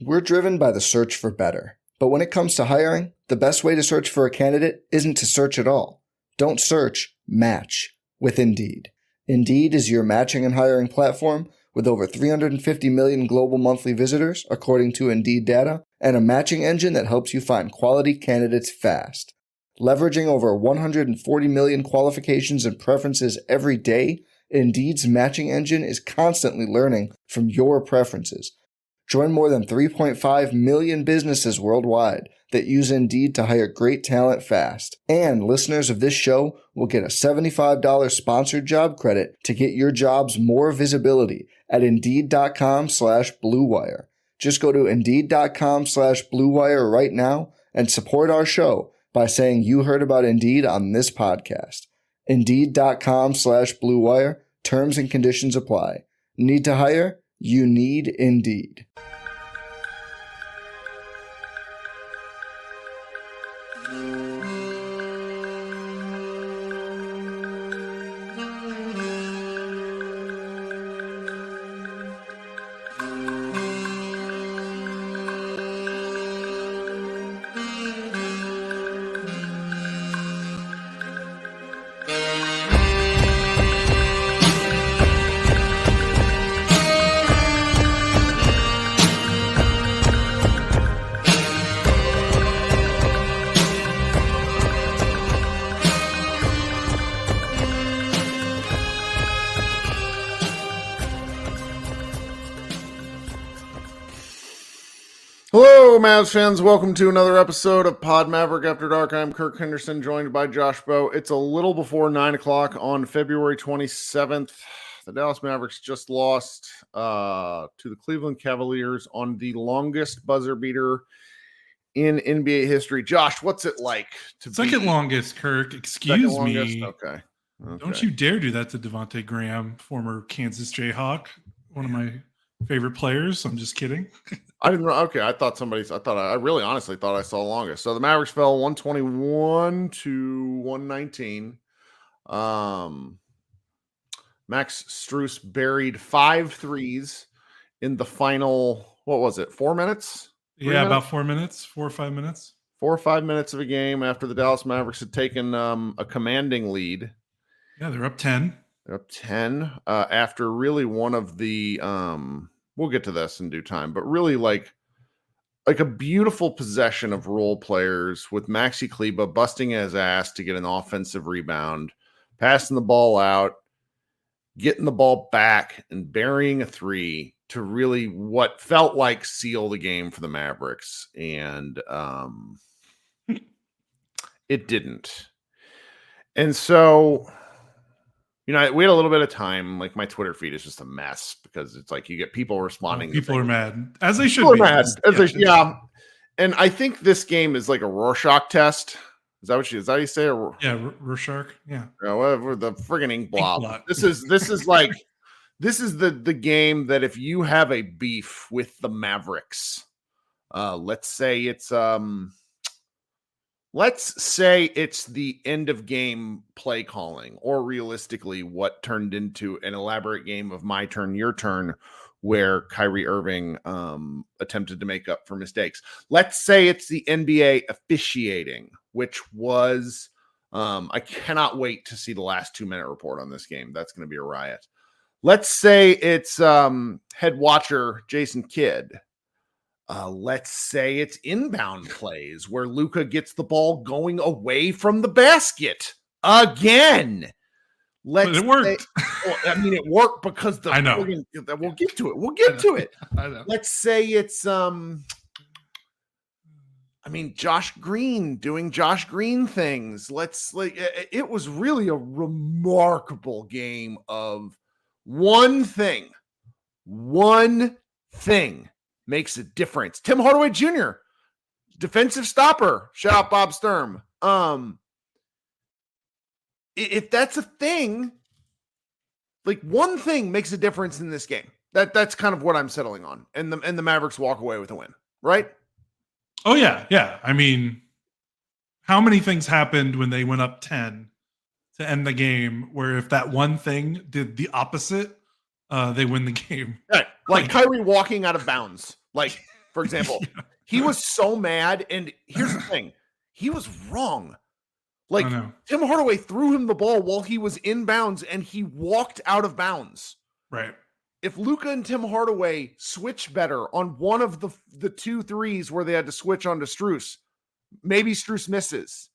We're driven by the search for better. But when it comes to hiring, the best way to search for a candidate isn't to search at all. Don't search, match with Indeed. Indeed is your matching and hiring platform with over 350 million global monthly visitors, according to Indeed data, and a matching engine that helps you find quality candidates fast. Leveraging over 140 million qualifications and preferences every day, Indeed's matching engine is constantly learning from your preferences. Join more than 3.5 million businesses worldwide that use Indeed to hire great talent fast. And listeners of this show will get a $75 sponsored job credit to get your jobs more visibility at Indeed.com/Blue Wire. Just go to Indeed.com/Blue Wire right now and support our show by saying you heard about Indeed on this podcast. Indeed.com/Blue Wire. Terms and conditions apply. Need to hire? You need Indeed. Hello, Mavs fans. Welcome to another episode of Pod Maverick After Dark. I'm Kirk Henderson, joined by Josh Bowe. It's a little before 9 o'clock on February 27th. The Dallas Mavericks just lost to the Cleveland Cavaliers on the longest buzzer beater in NBA history. Josh, what's it like to second longest, Kirk? Excuse me. Okay. Don't you dare do that to Devontae Graham, former Kansas Jayhawk, one of my favorite players. I'm just kidding. I didn't. Okay, I really honestly thought I saw longest. So the Mavericks fell 121 to 119. Max Strus buried 5 threes in the final. What was it? 4 minutes? About 4 minutes, 4 or 5 minutes. 4 or 5 minutes of a game after the Dallas Mavericks had taken a commanding lead. Yeah, they're up 10. They're up 10 after really one of the. We'll get to this in due time, but really like a beautiful possession of role players with Maxi Kleber busting his ass to get an offensive rebound, passing the ball out, getting the ball back, and burying a three to really what felt like seal the game for the Mavericks. And it didn't. And so, we had a little bit of time. Like my Twitter feed is just a mess because it's like you get people responding. People are mad, as they should be. Mad, yeah. And I think this game is like a Rorschach test. Is that how you say it? Yeah, Rorschach. Yeah. Whatever, the friggin' ink blob. This is the game that if you have a beef with the Mavericks, let's say it's the end of game play calling, or realistically what turned into an elaborate game of my turn, your turn, where Kyrie Irving attempted to make up for mistakes. Let's say it's the NBA officiating, which was I cannot wait to see the last 2-minute report on this game. That's going to be a riot. Let's say it's head watcher Jason Kidd. Let's say it's inbound plays where Luka gets the ball going away from the basket again. But it worked. It worked because I know. We'll get to it. I know. Let's say it's Josh Green doing Josh Green things. It was really a remarkable game of one thing makes a difference. Tim Hardaway Jr., defensive stopper. Shout out Bob Sturm. If that's a thing, like one thing makes a difference in this game. That's kind of what I'm settling on. And the Mavericks walk away with a win, right? Oh, yeah. Yeah. I mean, how many things happened when they went up 10 to end the game where if that one thing did the opposite, they win the game? Right. Like Kyrie walking out of bounds. Like for example. Yeah. He was so mad. And here's the thing. He was wrong. Like, Tim Hardaway threw him the ball while he was in bounds and he walked out of bounds. Right. If Luka and Tim Hardaway switch better on one of the 2 threes where they had to switch onto Strus, maybe Strus misses.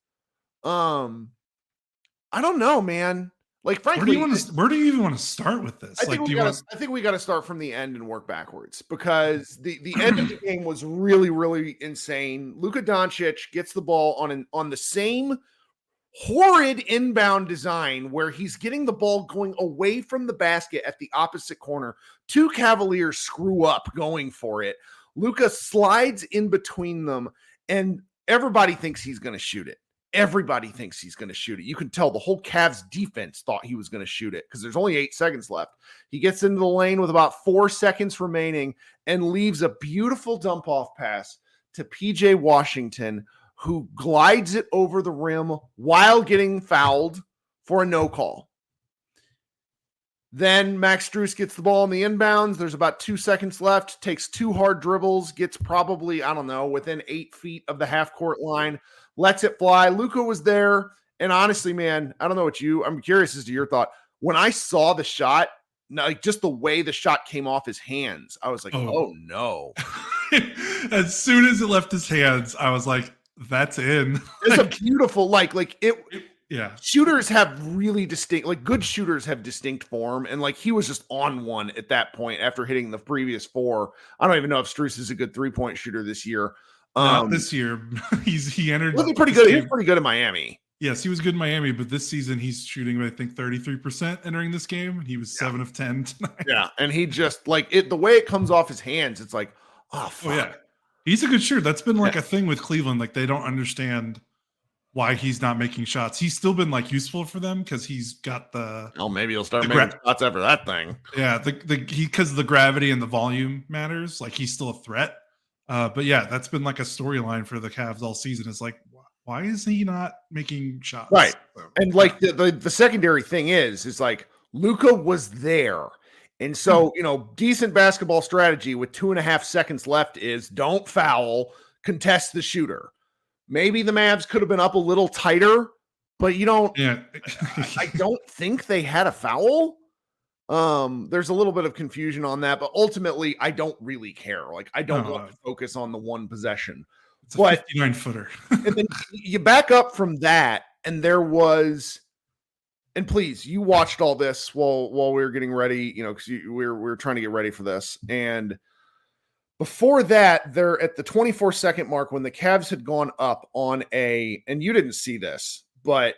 I don't know, man. Like, frankly, where do you even want to start with this? I think we got to start from the end and work backwards, because the end of the game was really, really insane. Luka Doncic gets the ball on the same horrid inbound design where he's getting the ball going away from the basket at the opposite corner. 2 Cavaliers screw up going for it. Luka slides in between them, and everybody thinks he's going to shoot it. Everybody thinks he's going to shoot it. You can tell the whole Cavs defense thought he was going to shoot it because there's only 8 seconds left. He gets into the lane with about 4 seconds remaining and leaves a beautiful dump off pass to PJ Washington, who glides it over the rim while getting fouled for a no call. Then Max Strus gets the ball in the inbounds. There's about 2 seconds left, takes 2 hard dribbles, gets probably, I don't know, within 8 feet of the half court line, lets it fly. Luka was there. And honestly, man, I don't know I'm curious as to your thought. When I saw the shot, like just the way the shot came off his hands, I was like, oh no. As soon as it left his hands, I was like, that's in. It's a beautiful, yeah. Shooters have really distinct, good shooters have distinct form. And he was just on one at that point after hitting the previous 4. I don't even know if Strus is a good 3-point shooter this year. Not this year. he entered. He was pretty good. He was pretty good in Miami. Yes, he was good in Miami, but this season he's shooting, I think, 33% entering this game. He was 7 of 10 tonight. Yeah, and he just the way it comes off his hands, it's like, oh fuck. Oh, yeah. He's a good shooter. That's been a thing with Cleveland. They don't understand why he's not making shots. He's still been useful for them because he's got the. Oh, maybe he'll start making shots after that thing. Yeah, because the gravity and the volume matters. He's still a threat. But yeah, that's been a storyline for the Cavs all season. Is why is he not making shots? Right. And the secondary thing is Luka was there. And so, decent basketball strategy with 2.5 seconds left is don't foul, contest the shooter. Maybe the Mavs could have been up a little tighter, but you don't. Yeah. I don't think they had a foul. There's a little bit of confusion on that, but ultimately I don't really care. I don't want to focus on the one possession. It's a 59-footer. And then you back up from that, and there was, and please, you watched all this while we were getting ready, because we were trying to get ready for this. And before that, they're at the 24-second mark when the Cavs had gone up on and you didn't see this, but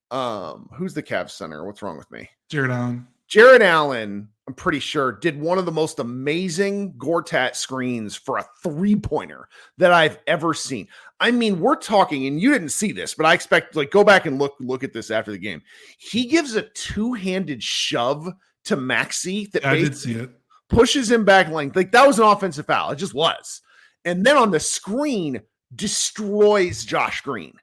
who's the Cavs center? What's wrong with me? Jared Allen, I'm pretty sure, did one of the most amazing Gortat screens for a 3-pointer that I've ever seen. I mean, we're talking, and you didn't see this, but I expect, go back and look at this after the game. He gives a 2-handed shove to Maxey that I did see it. Pushes him back length. That was an offensive foul. It just was. And then on the screen, destroys Josh Green.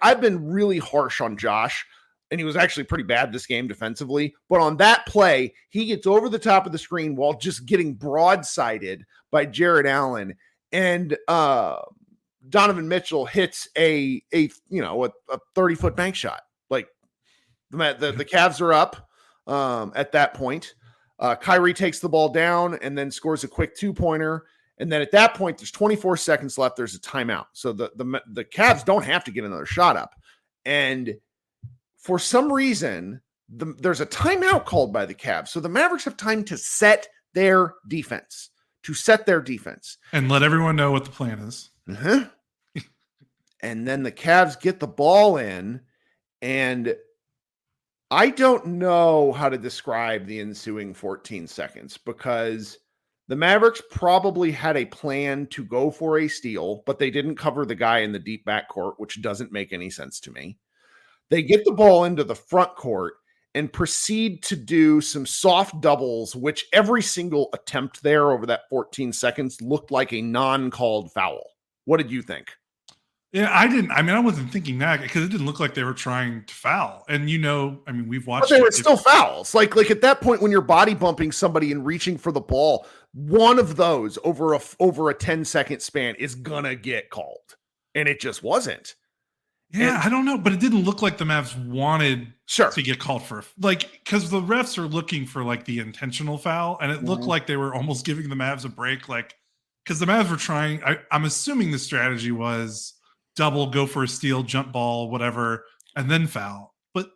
I've been really harsh on Josh, and he was actually pretty bad this game defensively. But on that play, he gets over the top of the screen while just getting broadsided by Jared Allen. And Donovan Mitchell hits a 30-foot bank shot. The Cavs are up at that point. Kyrie takes the ball down and then scores a quick 2-pointer. And then at that point, there's 24 seconds left. There's a timeout. So the Cavs don't have to get another shot up. And for some reason, there's a timeout called by the Cavs. So the Mavericks have time to set their defense. And let everyone know what the plan is. Uh-huh. And then the Cavs get the ball in, and I don't know how to describe the ensuing 14 seconds because the Mavericks probably had a plan to go for a steal, but they didn't cover the guy in the deep backcourt, which doesn't make any sense to me. They get the ball into the front court and proceed to do some soft doubles, which every single attempt there over that 14 seconds looked like a non-called foul. What did you think? Yeah, I wasn't thinking that because it didn't look like they were trying to foul. And we've watched. But they were still fouls. Like at that point when you're body bumping somebody and reaching for the ball, one of those over a 10-second span is gonna get called, and it just wasn't. Yeah, I don't know, but it didn't look like the Mavs wanted to get called for, because the refs are looking for like the intentional foul, and it looked like they were almost giving the Mavs a break, like because the Mavs were trying. I'm assuming the strategy was double, go for a steal, jump ball, whatever, and then foul. But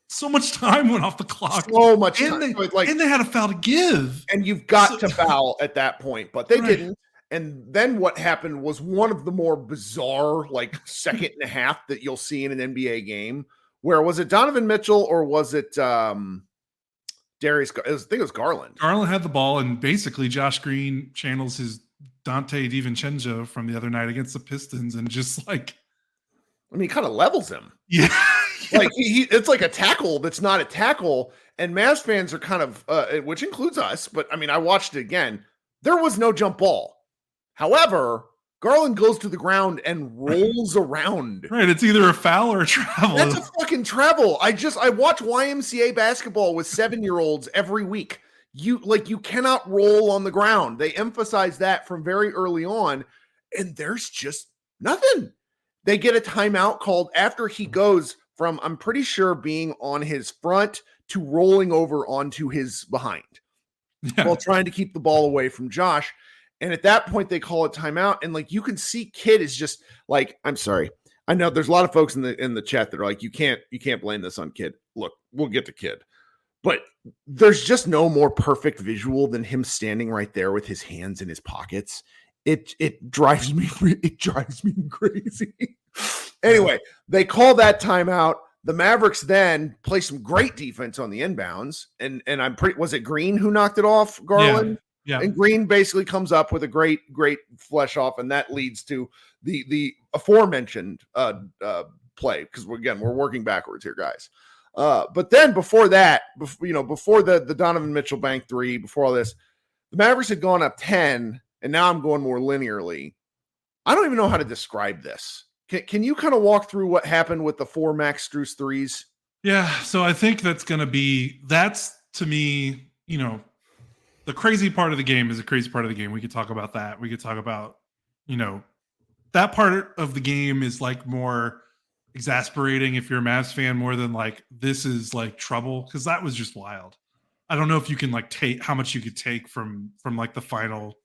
so much time went off the clock. So much time. And they had a foul to give. And you've got to foul at that point, but they didn't. And then what happened was one of the more bizarre, like second and a half that you'll see in an NBA game. Where was it Donovan Mitchell or was it Darius? I think it was Garland. Garland had the ball, and basically Josh Green channels his Dante DiVincenzo from the other night against the Pistons, and just like, he kind of levels him. Yeah. Like it's like a tackle that's not a tackle. And Mavs fans are kind of, which includes us, but I watched it again. There was no jump ball. However, Garland goes to the ground and rolls around. Right. It's either a foul or a travel. That's a fucking travel. I watch YMCA basketball with 7-year-olds every week. You cannot roll on the ground. They emphasize that from very early on, and there's just nothing. They get a timeout called after he goes from, I'm pretty sure, being on his front to rolling over onto his behind while trying to keep the ball away from Josh. And at that point, they call a timeout. And like, you can see Kid is just like, I'm sorry. I know there's a lot of folks in the chat that are like, you can't blame this on Kid. Look, we'll get to Kid. But there's just no more perfect visual than him standing right there with his hands in his pockets. It drives me crazy. Anyway, they call that timeout. The Mavericks then play some great defense on the inbounds. And was it Green who knocked it off Garland? Yeah. And Green basically comes up with a great flush off, and that leads to the aforementioned play, because we're working backwards here, guys. But then before that, before the Donovan Mitchell bank three, before all this, the Mavericks had gone up 10, and now I'm going more linearly. I don't even know how to describe this. Can you kind of walk through what happened with the 4 Max Strus threes? Yeah, so I think that's to me, the crazy part of the game is a crazy part of the game. We could talk about that. We could talk about, that part of the game is like more exasperating if you're a Mavs fan, more than like, this is like trouble, because that was just wild. I don't know if you can like take how much you could take from like the final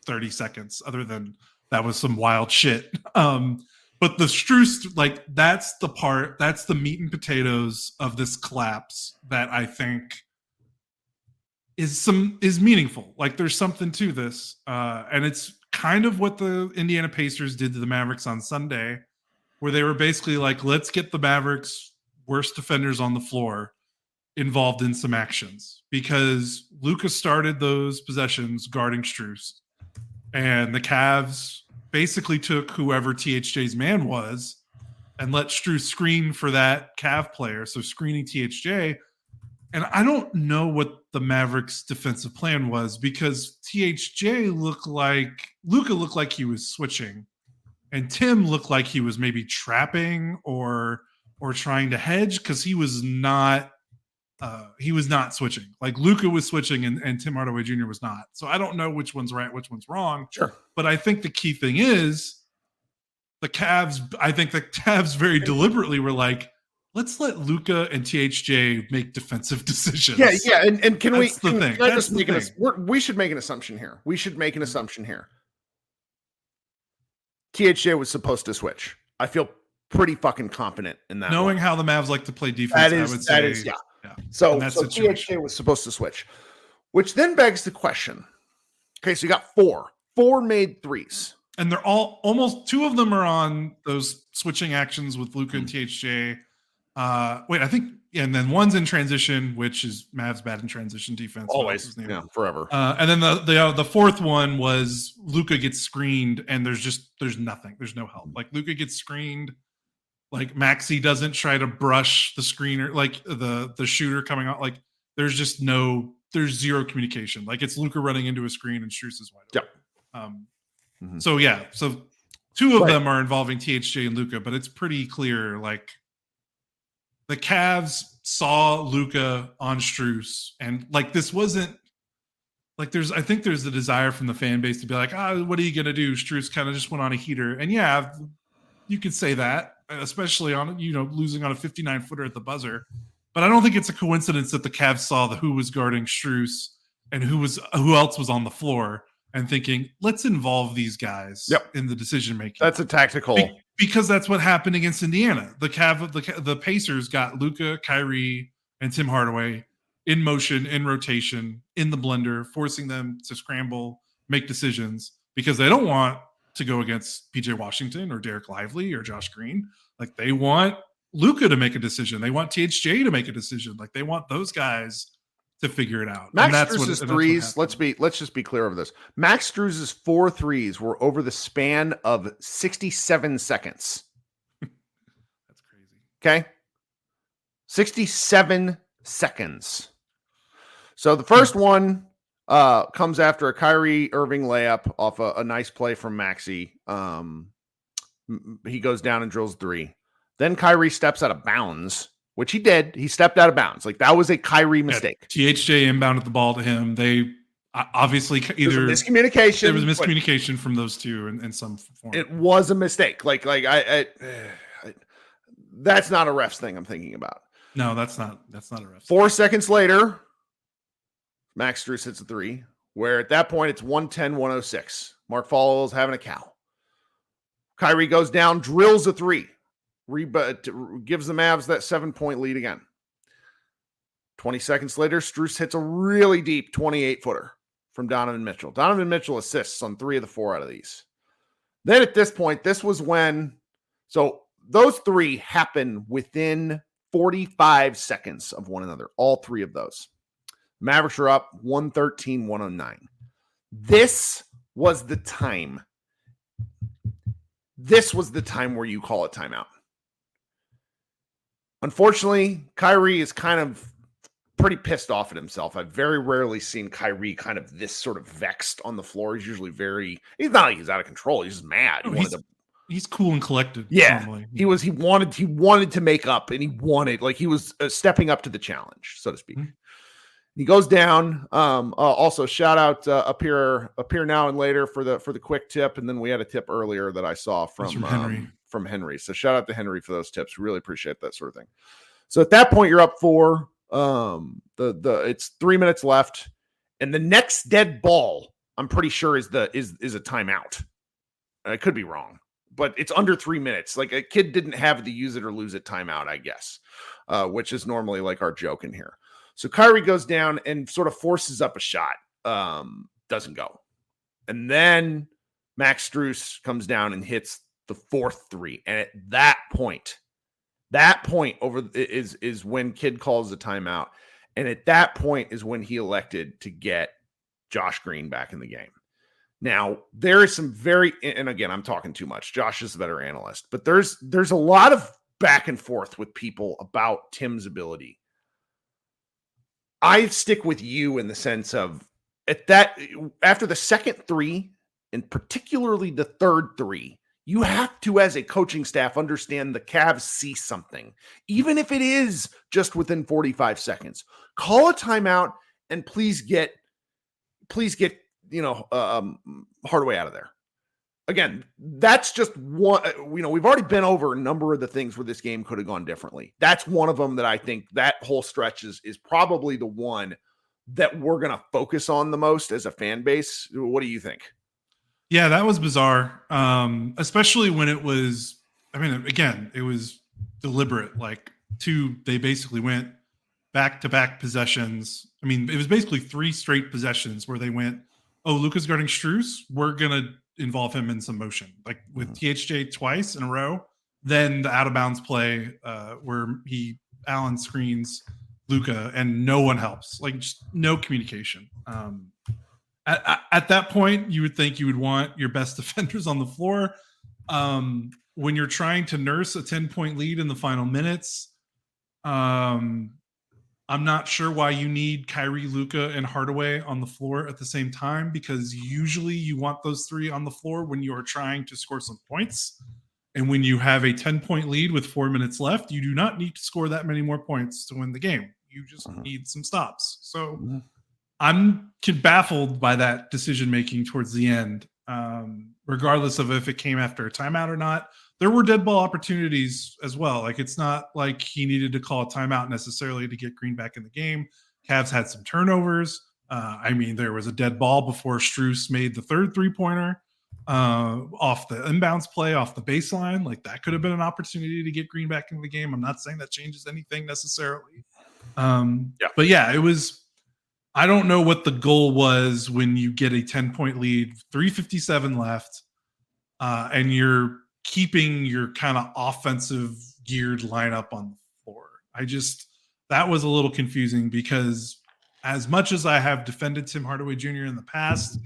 30 seconds, other than that was some wild shit. But the Strus, like, that's the meat and potatoes of this collapse that I think is meaningful. Like, there's something to this. And it's kind of what the Indiana Pacers did to the Mavericks on Sunday, where they were basically like, let's get the Mavericks' worst defenders on the floor involved in some actions, because Luka started those possessions guarding Strus, and the Cavs basically took whoever THJ's man was and let Strus screen for that Cav player, so screening THJ. And I don't know what the Mavericks' defensive plan was, because THJ looked like Luka looked like he was switching, and Tim looked like he was maybe trapping or trying to hedge, because he was not switching. Like, Luka was switching and Tim Hardaway Jr. was not. So I don't know which one's right, which one's wrong. Sure. But I think the key thing is the Cavs very deliberately were like, let's let Luka and THJ make defensive decisions. Yeah. And can we should make an assumption here. We should make an assumption here. THJ was supposed to switch. I feel pretty fucking confident in that. Knowing how the Mavs like to play defense, I would say. Yeah. So THJ was supposed to switch, which then begs the question. Okay, so you got four made threes. And they're all almost, 2 of them are on those switching actions with Luka and THJ. And then one's in transition, which is Mavs bad in transition defense. Always, forever. And then the fourth one was Luka gets screened, and there's nothing. There's no help. Like, Luka gets screened. Like, Maxey doesn't try to brush the screener, like the shooter coming out. Like, there's zero communication. Like, it's Luka running into a screen and Strus is wide open. Yeah. So Two of them are involving THJ and Luka, but it's pretty clear. Like the Cavs saw Luka on Strus, and like this wasn't like I think there's a desire from the fan base to be like, what are you gonna do? Strus kind of just went on a heater, and yeah, you could say that, especially on losing on a 59-footer at the buzzer. But I don't think it's a coincidence that the Cavs saw who was guarding Strus and who else was on the floor, and thinking, let's involve these guys in the decision making. That's a tactical, because that's what happened against Indiana. The Pacers got Luka, Kyrie, and Tim Hardaway in motion, in rotation, in the blender, forcing them to scramble, make decisions, because they don't want to go against PJ Washington or Derek Lively or Josh Green. Like they want Luka to make a decision. They want THJ to make a decision. Like they want those guys to figure it out. Max Strus's threes, let's just be clear over this. Max Strus's 4 threes were over the span of 67 seconds. That's crazy. Okay. 67 seconds. So the first one comes after a Kyrie Irving layup off a nice play from Maxey. He goes down and drills 3. Then Kyrie steps out of bounds, which he did. He stepped out of bounds. Like that was a Kyrie mistake. THJ inbounded the ball to him. They obviously either miscommunication. There was miscommunication from those two in some form. It was a mistake. Like I that's not a refs thing I'm thinking about. No, that's not a refs. 4 seconds later, Max Strus hits a 3, where at that point it's 110-106. Mark Fallow's having a cow. Kyrie goes down, drills a 3. Gives the Mavs that 7-point lead again. 20 seconds later, Strus hits a really deep 28-footer from Donovan Mitchell. Donovan Mitchell assists on 3 of the 4 out of these. Then at this point, this was when, so those 3 happen within 45 seconds of one another, all 3 of those. Mavericks are up 113-109. This was the time. This was the time where you call a timeout. Unfortunately, Kyrie is kind of pretty pissed off at himself. I've very rarely seen Kyrie kind of this sort of vexed on the floor. He's usually he's not like he's out of control. He's just mad. He's cool and collected. Yeah, normally. he wanted to make up, and he was stepping up to the challenge, so to speak. Mm-hmm. He goes down. Also, shout out up here now and later for the quick tip, and then we had a tip earlier that I saw from Henry. So shout out to Henry for those tips. Really appreciate that sort of thing. So at that point, you're up 4. It's 3 minutes left, and the next dead ball, I'm pretty sure is a timeout. I could be wrong, but it's under 3 minutes. Like a kid didn't have the use it or lose it timeout, I guess, which is normally like our joke in here. So Kyrie goes down and sort of forces up a shot. Doesn't go. And then Max Strus comes down and hits the 4th 3. And at that point over is when Kid calls the timeout. And at that point is when he elected to get Josh Green back in the game. Now, there is some and again, I'm talking too much. Josh is the better analyst, but there's a lot of back and forth with people about Tim's ability. I stick with you in the sense of after the second 3, and particularly the third 3, you have to, as a coaching staff, understand the Cavs see something, even if it is just within 45 seconds. Call a timeout and please get Hardaway out of there. Again, that's just one. We've already been over a number of the things where this game could have gone differently. That's one of them that I think that whole stretch is probably the one that we're going to focus on the most as a fan base. What do you think? Yeah, that was bizarre, especially when it was. I mean, again, it was deliberate. They basically went back-to-back possessions. I mean, it was basically 3 straight possessions where they went, "Oh, Luka's guarding Strus. We're gonna involve him in some motion," like with THJ twice in a row. Then the out of bounds play where Allen screens Luka and no one helps, like just no communication. At that point, you would think you would want your best defenders on the floor. When you're trying to nurse a 10-point lead in the final minutes, I'm not sure why you need Kyrie, Luka, and Hardaway on the floor at the same time, because usually you want those three on the floor when you are trying to score some points. And when you have a 10-point lead with 4 minutes left, you do not need to score that many more points to win the game. You just need some stops. So I'm baffled by that decision making towards the end, regardless of if it came after a timeout or not. There were dead ball opportunities as well. Like, it's not like he needed to call a timeout necessarily to get Green back in the game. Cavs had some turnovers. There was a dead ball before Strus made the third 3-pointer off the inbounds play, off the baseline. Like, that could have been an opportunity to get Green back into the game. I'm not saying that changes anything necessarily. But yeah, it was, I don't know what the goal was when you get a 10-point lead, 3:57 left, and you're keeping your kind of offensive geared lineup on the floor. That was a little confusing, because as much as I have defended Tim Hardaway Jr. in the past,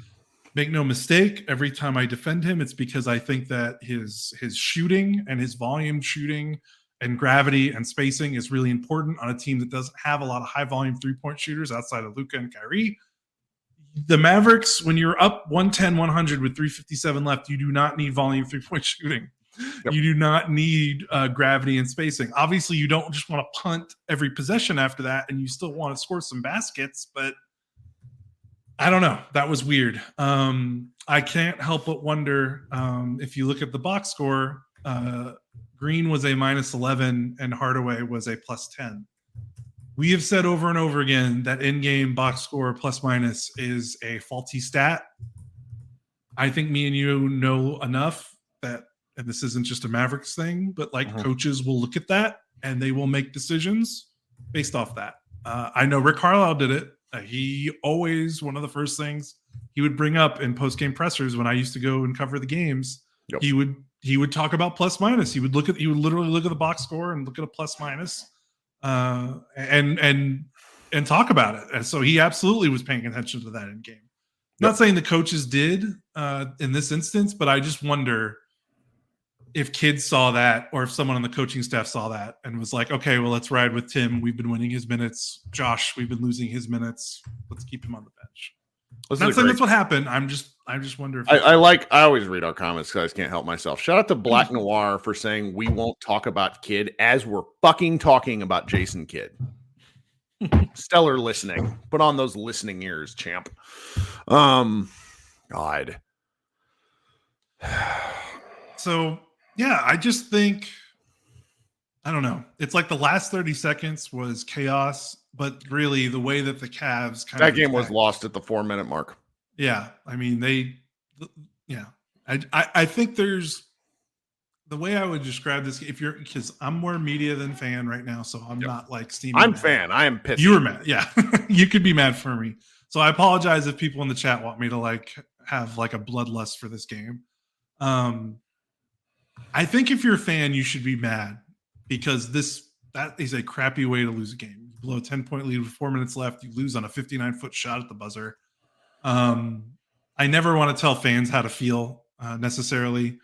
make no mistake, every time I defend him, it's because I think that his shooting and his volume shooting and gravity and spacing is really important on a team that doesn't have a lot of high volume 3-point shooters outside of Luka and Kyrie. The Mavericks, when you're up 110-100 with 3:57 left, you do not need volume 3-point shooting. Yep. You do not need gravity and spacing. Obviously, you don't just want to punt every possession after that, and you still want to score some baskets, but I don't know. That was weird. I can't help but wonder, if you look at the box score, Green was a -11 and Hardaway was a +10. We have said over and over again that in-game box score plus minus is a faulty stat. I think me and you know enough that, and this isn't just a Mavericks thing, but coaches will look at that and they will make decisions based off that. I know Rick Carlisle did it. He always, one of the first things he would bring up in post-game pressers when I used to go and cover the games, he would talk about plus minus. He would literally look at the box score and look at a plus minus. And talk about it. And so he absolutely was paying attention to that in game. Not saying the coaches did in this instance, but I just wonder if kids saw that, or if someone on the coaching staff saw that and was like, okay, well, let's ride with Tim. We've been winning his minutes. Josh, we've been losing his minutes. Let's keep him on the bench. Not saying that's what happened. I just wonder if I always read our comments because I just can't help myself. Shout out to Black Noir for saying we won't talk about Kidd as we're fucking talking about Jason Kidd. Stellar listening. Put on those listening ears, champ. God. So yeah, I just think, I don't know. It's like the last 30 seconds was chaos, but really the way that the Cavs that game was lost at the 4-minute mark. Yeah. I think there's, the way I would describe this, because I'm more media than fan right now, so I'm not like steaming. I'm fan. I am pissed. You were mad. Yeah. You could be mad for me. So I apologize if people in the chat want me to have a bloodlust for this game. I think if you're a fan, you should be mad, because that is a crappy way to lose a game. You blow a 10-point lead with 4 minutes left. You lose on a 59-foot shot at the buzzer. I never want to tell fans how to feel necessarily.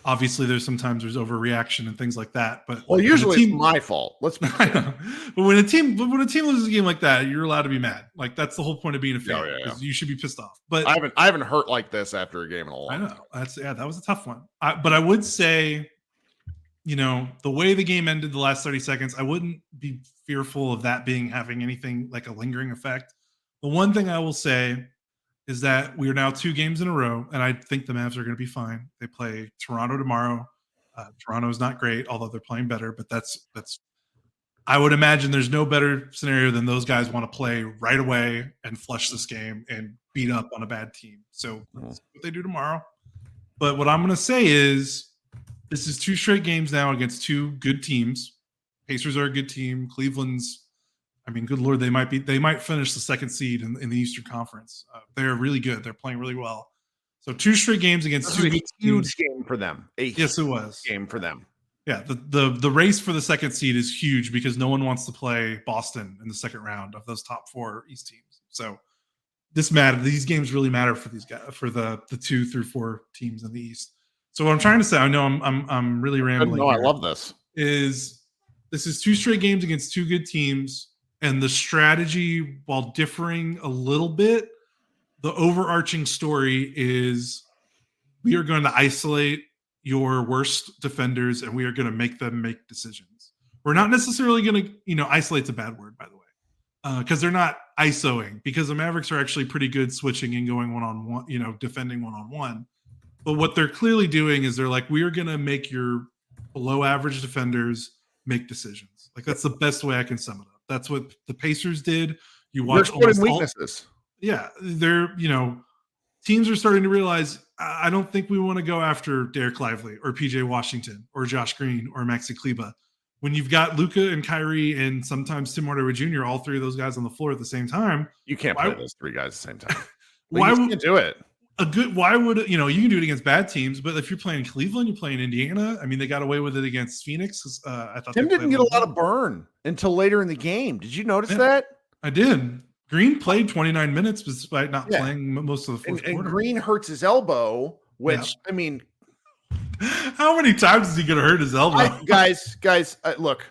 Obviously, there's overreaction and things like that. But usually it's my fault. Let's be clear. But when a team loses a game like that, you're allowed to be mad. Like, that's the whole point of being a fan. Yeah. You should be pissed off. But I haven't hurt like this after a game in a long time. I know. That was a tough one. But I would say, the way the game ended the last 30 seconds, I wouldn't be fearful of that having anything like a lingering effect. The one thing I will say is that we are now 2 games in a row, and I think the Mavs are going to be fine. They play Toronto tomorrow. Toronto is not great, although they're playing better, but that's I would imagine there's no better scenario than those guys want to play right away and flush this game and beat up on a bad team. So that's what they do tomorrow. But what I'm going to say is, this is 2 straight games now against 2 good teams. Pacers are a good team. Cleveland's, good Lord, they might finish the 2nd seed in the Eastern Conference. They're really good. They're playing really well. So 2 straight games against 2 good teams. Huge game for them. Yes, it was. Game for them. Yeah, the race for the 2nd seed is huge, because no one wants to play Boston in the 2nd round of those top 4 East teams. So these games really matter for these guys, for the 2 through 4 teams in the East. So what I'm trying to say, I know I'm really rambling. No, I love this. This is 2 straight games against 2 good teams, And the strategy, while differing a little bit, the overarching story is we are going to isolate your worst defenders and we are going to make them make decisions. We're not necessarily going to, isolate's a bad word, by the way, because they're not ISOing, because the Mavericks are actually pretty good switching and going one-on-one, defending one-on-one. But what they're clearly doing is they're like, we are going to make your below average defenders make decisions. Like, that's the best way I can sum it up. That's what the Pacers did. You watch almost weaknesses. They're, teams are starting to realize, I don't think we want to go after Derek Lively or PJ Washington or Josh Green or Maxi Kleba. When you've got Luka and Kyrie and sometimes Tim Hardaway Jr., all three of those guys on the floor at the same time. You can't play those three guys at the same time. Why would you do it? Why would, you can do it against bad teams, but if you're playing Cleveland, you're playing Indiana. I mean, they got away with it against Phoenix. I thought Tim didn't get a lot of burn until later in the game. Did you notice that? I did. Green played 29 minutes despite not playing most of the fourth quarter. And Green hurts his elbow, which, I mean, how many times is he going to hurt his elbow? Guys, look,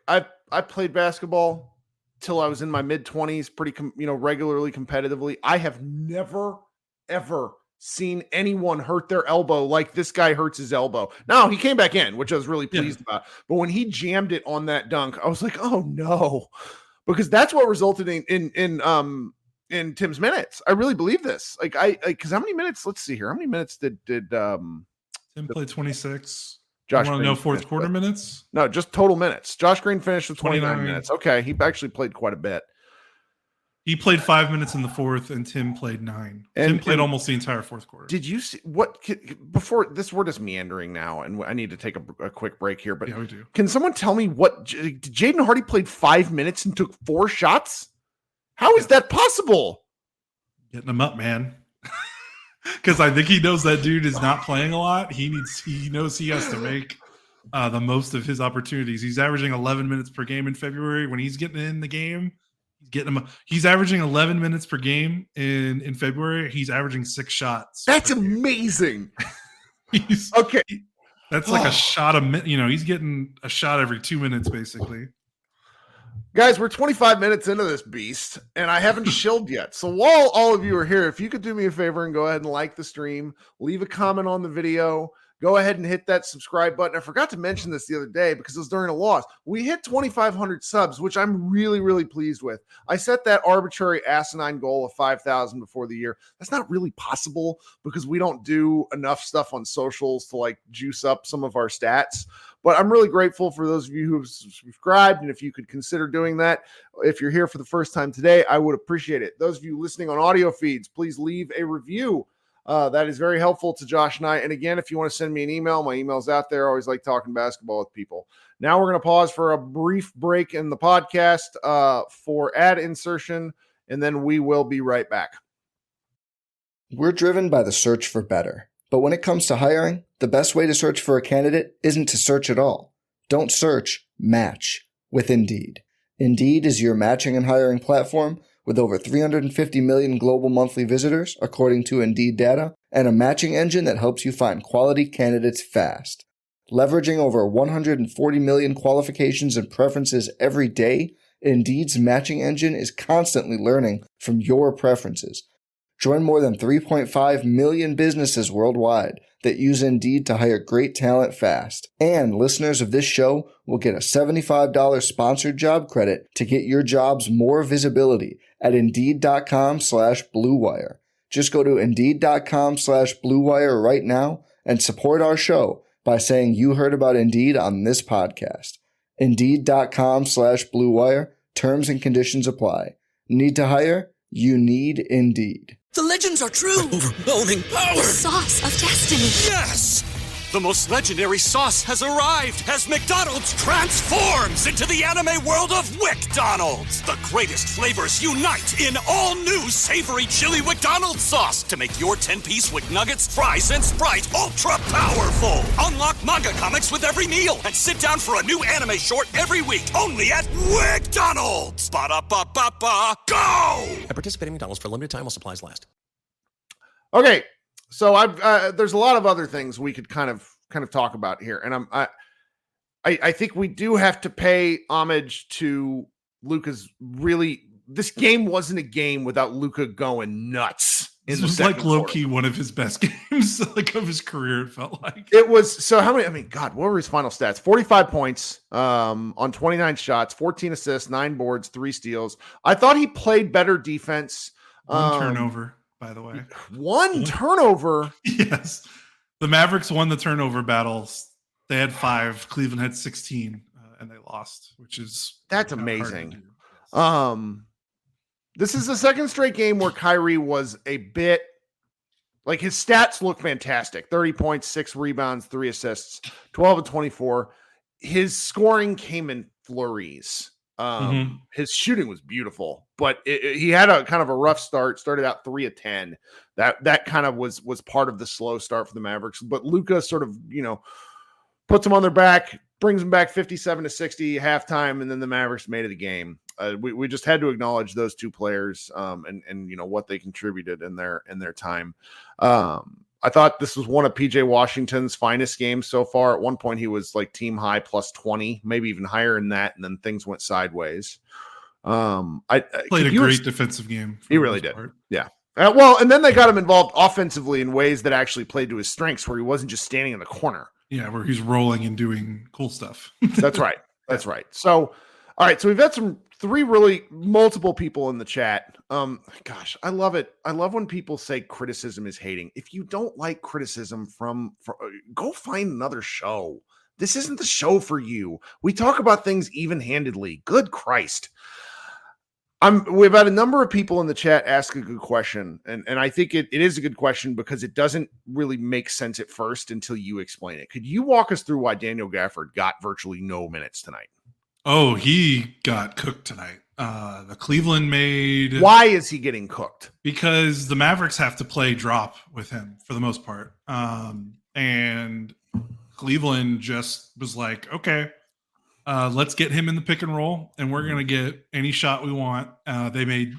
I played basketball till I was in my mid-20s, pretty, regularly, competitively. I have never, ever seen anyone hurt their elbow like this guy hurts his elbow. Now, he came back in, which I was really pleased about. But when he jammed it on that dunk, I was like, oh, no. Because that's what resulted in Tim's minutes. I really believe this. Because how many minutes? Let's see here. How many minutes did Tim play? 26. Josh, you want to know fourth quarter minutes? No, just total minutes. Josh Green finished with 29 minutes. Okay, he actually played quite a bit. He played 5 minutes in the fourth, and Tim played 9. Tim played almost the entire fourth quarter. Did you see before this? We're just meandering now, and I need to take a quick break here. But we do. Can someone tell me what Jaden Hardy played 5 minutes and took 4 shots? How is that possible? Getting him up, man. Because I think he knows that dude is not playing a lot. He knows he has to make the most of his opportunities. He's averaging 11 minutes per game in February. When he's getting in the game, he's averaging 11 minutes per game in February. He's averaging 6 shots. That's amazing. Okay. That's like a shot a minute. He's getting a shot every 2 minutes, basically. Guys, we're 25 minutes into this beast, and I haven't shilled yet. So while all of you are here, if you could do me a favor and go ahead and like the stream, leave a comment on the video, go ahead and hit that subscribe button. I forgot to mention this the other day because it was during a loss. We hit 2,500 subs, which I'm really, really pleased with. I set that arbitrary asinine goal of 5,000 before the year. That's not really possible because we don't do enough stuff on socials to juice up some of our stats. But I'm really grateful for those of you who have subscribed. And if you could consider doing that, if you're here for the first time today, I would appreciate it. Those of you listening on audio feeds, please leave a review. That is very helpful to Josh and I. And again, if you want to send me an email, my email's out there. I always like talking basketball with people. Now we're going to pause for a brief break in the podcast for ad insertion, and then we will be right back. We're driven by the search for better. But when it comes to hiring, the best way to search for a candidate isn't to search at all. Don't search, match with Indeed. Indeed is your matching and hiring platform with over 350 million global monthly visitors, according to Indeed data, and a matching engine that helps you find quality candidates fast. Leveraging over 140 million qualifications and preferences every day, Indeed's matching engine is constantly learning from your preferences. Join more than 3.5 million businesses worldwide that use Indeed to hire great talent fast. And listeners of this show will get a $75 sponsored job credit to get your jobs more visibility at Indeed.com/Blue Wire. Just go to Indeed.com/Blue Wire right now and support our show by saying you heard about Indeed on this podcast. Indeed.com/Blue Wire. Terms and conditions apply. Need to hire? You need Indeed. The legends are true. Overwhelming power! The sauce of destiny. Yes! The most legendary sauce has arrived as McDonald's transforms into the anime world of WickDonald's. The greatest flavors unite in all new savory chili McDonald's sauce to make your 10-piece Wick Nuggets, fries, and Sprite ultra-powerful. Unlock manga comics with every meal and sit down for a new anime short every week only at WickDonald's. Ba-da-ba-ba-ba, go! At participating McDonald's for a limited time while supplies last. Okay. So there's a lot of other things we could kind of talk about here, and I think we do have to pay homage to Luka's really, this game wasn't a game without Luka going nuts. This was like low-key one of his best games like of his career, it felt like. It was. So how many, I mean, God, what were his final stats? 45 points on 29 shots, 14 assists, 9 boards, 3 steals. I thought he played better defense. One turnover, by the way. One turnover? Yes. The Mavericks won the turnover battles. They had 5. Cleveland had 16, and they lost, which is... That's amazing. This is the second straight game where Kyrie was a bit like, his stats look fantastic. 30 points, 6 rebounds, 3 assists, 12 of 24. His scoring came in flurries. His shooting was beautiful, but he had a kind of a rough start, started out 3 of 10. That kind of was part of the slow start for the Mavericks, but Luka sort of, puts them on their back, brings them back 57 to 60 halftime, and then the Mavericks made it a game. We just had to acknowledge those two players and what they contributed in their time. I thought this was one of PJ Washington's finest games so far. At one point, he was like team high plus 20, maybe even higher than that, and then things went sideways. I played a great defensive game. He really did. Yeah. Well, and then they got him involved offensively in ways that actually played to his strengths, where he wasn't just standing in the corner. Yeah, where he's rolling and doing cool stuff. That's right. That's right. So, all right. So we've got multiple people in the chat. Gosh, I love it. I love when people say criticism is hating. If you don't like criticism go find another show. This isn't the show for you. We talk about things even-handedly. Good Christ. We've had a number of people in the chat ask a good question, and I think it is a good question because it doesn't really make sense at first until you explain it. Could you walk us through why Daniel Gafford got virtually no minutes tonight? Oh, he got cooked tonight. The Cleveland made... Why is he getting cooked? Because the Mavericks have to play drop with him for the most part. And Cleveland just was like, okay, let's get him in the pick and roll, and we're going to get any shot we want. They made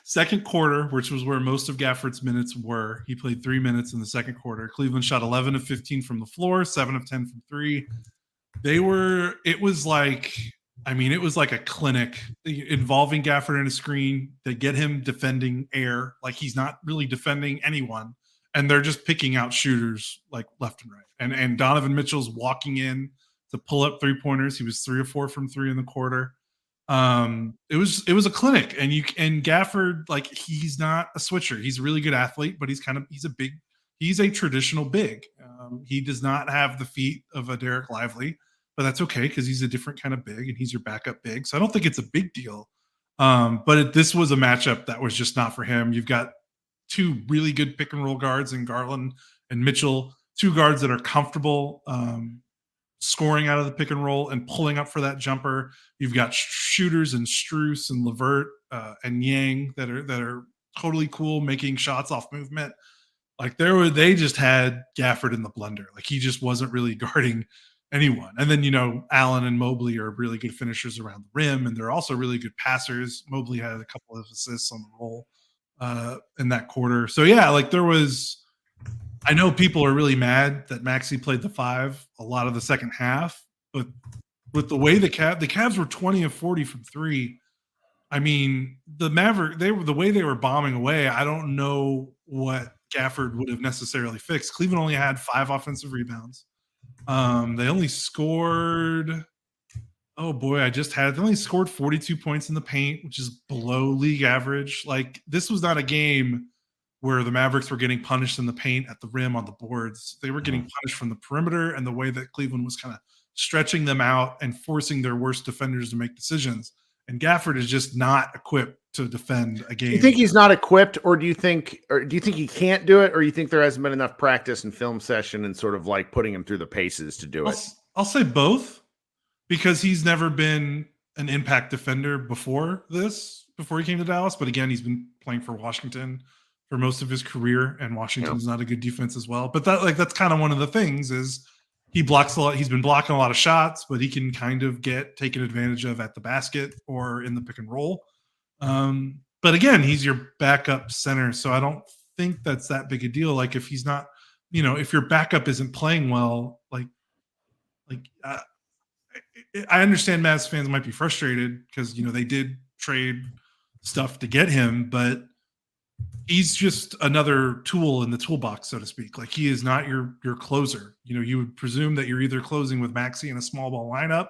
second quarter, which was where most of Gafford's minutes were. He played 3 minutes in the second quarter. Cleveland shot 11 of 15 from the floor, 7 of 10 from 3. It was like a clinic involving Gafford in a screen. They get him defending air, like he's not really defending anyone. And they're just picking out shooters like left and right. And Donovan Mitchell's walking in to pull up 3-pointers. He was 3 of 4 from 3 in the quarter. It was a clinic, and Gafford, like, he's not a switcher. He's a really good athlete, but he's a traditional big. He does not have the feet of a Derek Lively, but that's okay because he's a different kind of big, and he's your backup big. So I don't think it's a big deal. But this was a matchup that was just not for him. You've got 2 really good pick and roll guards in Garland and Mitchell, 2 guards that are comfortable scoring out of the pick and roll and pulling up for that jumper. You've got shooters and Strus and Levert and Yang that are totally cool making shots off movement. Like they just had Gafford in the blender. Like he just wasn't really guarding anyone. And then, Allen and Mobley are really good finishers around the rim, and they're also really good passers. Mobley had a couple of assists on the roll in that quarter. So yeah, like I know people are really mad that Maxey played the 5 a lot of the second half, but with the way the Cavs were 20 of 40 from 3, I mean, the way they were bombing away, I don't know what Gafford would have necessarily fixed. Cleveland only had 5 offensive rebounds. They only scored, they only scored 42 points in the paint, which is below league average. Like, this was not a game where the Mavericks were getting punished in the paint at the rim on the boards. They were getting punished from the perimeter and the way that Cleveland was kind of stretching them out and forcing their worst defenders to make decisions. And Gafford is just not equipped to defend a game. Do you think he's not equipped, or do you think he can't do it, or you think there hasn't been enough practice and film session and sort of like putting him through the paces to do it? I'll say both, because he's never been an impact defender before he came to Dallas. But again, he's been playing for Washington for most of his career, and Washington's not a good defense as well. But that's kind of one of the things is he blocks a lot. He's been blocking a lot of shots, but he can kind of get taken advantage of at the basket or in the pick and roll. But again, he's your backup center, so I don't think that's that big a deal. Like, if he's not, if your backup isn't playing well, I understand Mavs fans might be frustrated because they did trade stuff to get him, but he's just another tool in the toolbox, so to speak. Like, he is not your closer. You would presume that you're either closing with Maxey in a small ball lineup,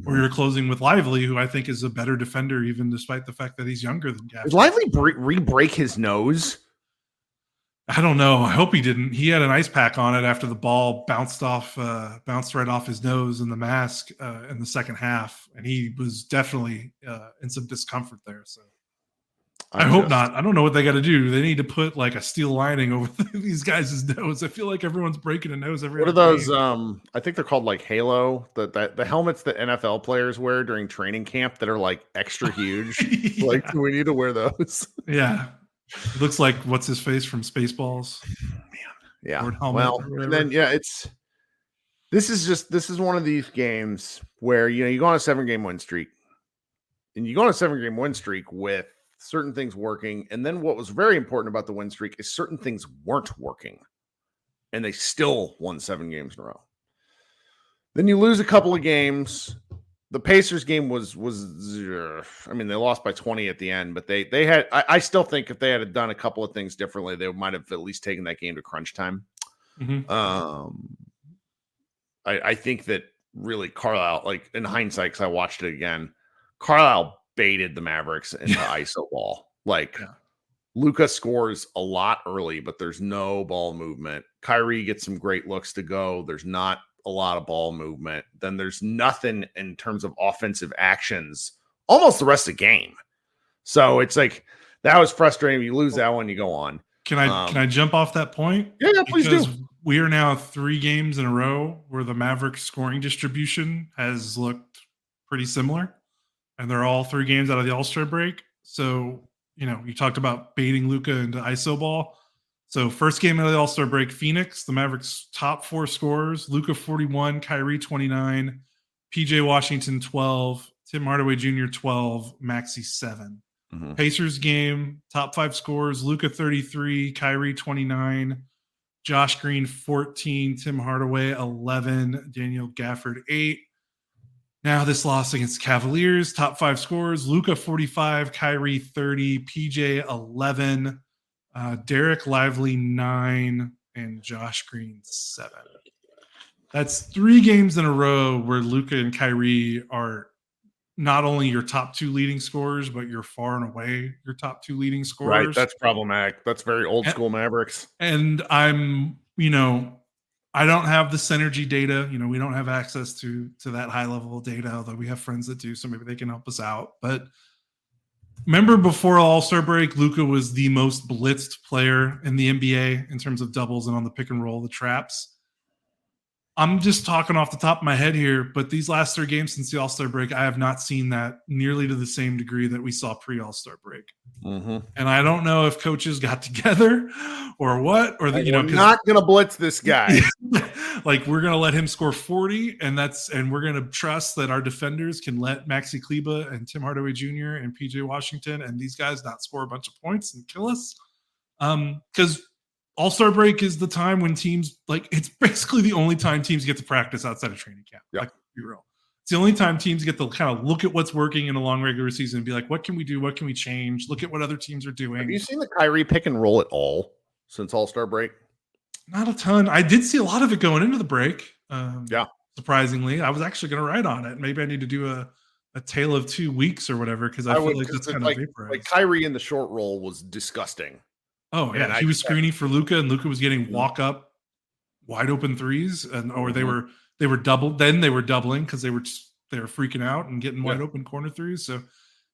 or you're closing with Lively, who I think is a better defender, even despite the fact that he's younger than Gafford. Did Lively re-break his nose? I don't know. I hope he didn't. He had an ice pack on it after the ball bounced right off his nose in the mask in the second half, and he was definitely in some discomfort there. So I hope not. I don't know what they got to do. They need to put like a steel lining over these guys' nose. I feel like everyone's breaking a nose every. What are those? I think they're called like Halo. The helmets that NFL players wear during training camp that are like extra huge. Yeah. Like, do we need to wear those? Yeah. It looks like what's his face from Spaceballs. Man, yeah. Well, and then this is one of these games where you go on a 7-game win streak, and you go on a 7-game win streak with certain things working, and then what was very important about the win streak is certain things weren't working, and they still won 7 games in a row. Then you lose a couple of games. The Pacers game was I mean, they lost by 20 at the end, but they had, I still think if they had done a couple of things differently, they might have at least taken that game to crunch time. Mm-hmm. I think that really Carlisle, like in hindsight, because I watched it again, Carlisle baited the Mavericks into ISO ball. Like, Luka scores a lot early, but there's no ball movement. Kyrie gets some great looks to go. There's not a lot of ball movement. Then there's nothing in terms of offensive actions almost the rest of the game. So it's like, that was frustrating. You lose that one, you go on. Can I jump off that point? Yeah, please do. We are now 3 games in a row where the Mavericks scoring distribution has looked pretty similar, and they're all 3 games out of the All-Star break. So, you talked about baiting Luka into ISO ball. So first game out of the All-Star break, Phoenix, the Mavericks' top 4 scorers, Luka 41, Kyrie 29, PJ Washington 12, Tim Hardaway Jr. 12, Maxey 7. Mm-hmm. Pacers game, top 5 scorers, Luka 33, Kyrie 29, Josh Green 14, Tim Hardaway 11, Daniel Gafford 8. Now this loss against Cavaliers, top 5 scorers, Luka 45, Kyrie 30, PJ 11, Derek Lively 9, and Josh Green 7. That's 3 games in a row where Luka and Kyrie are not only your top 2 leading scorers, but you're far and away your top 2 leading scorers. Right, that's problematic. That's very old school Mavericks. And I'm, I don't have the synergy data. We don't have access to that high level of data, although we have friends that do, so maybe they can help us out. But remember, before All-Star break, Luka was the most blitzed player in the NBA in terms of doubles and on the pick and roll, the traps. I'm just talking off the top of my head here, but these last 3 games since the All-Star break, I have not seen that nearly to the same degree that we saw pre-All-Star break. Mm-hmm. And I don't know if coaches got together or what, or that, we're not going to blitz this guy. Like, we're going to let him score 40, and we're going to trust that our defenders can let Maxi Kleba and Tim Hardaway Jr. and PJ Washington and these guys not score a bunch of points and kill us. Because All-Star break is the time when teams, like, it's basically the only time teams get to practice outside of training camp. Yep. Like, be real. It's the only time teams get to kind of look at what's working in a long regular season and be like, what can we do? What can we change? Look at what other teams are doing. Have you seen the Kyrie pick and roll at all since All-Star break? Not a ton. I did see a lot of it going into the break. Yeah. Surprisingly, I was actually going to write on it. Maybe I need to do a tale of 2 weeks or whatever, because I feel like that's kind of vaporized. Like, Kyrie in the short roll was disgusting. Oh yeah, he was screening for Luka, and Luka was getting walk up, wide open threes, or they were doubled. Then they were doubling because they were freaking out and getting wide open corner threes. So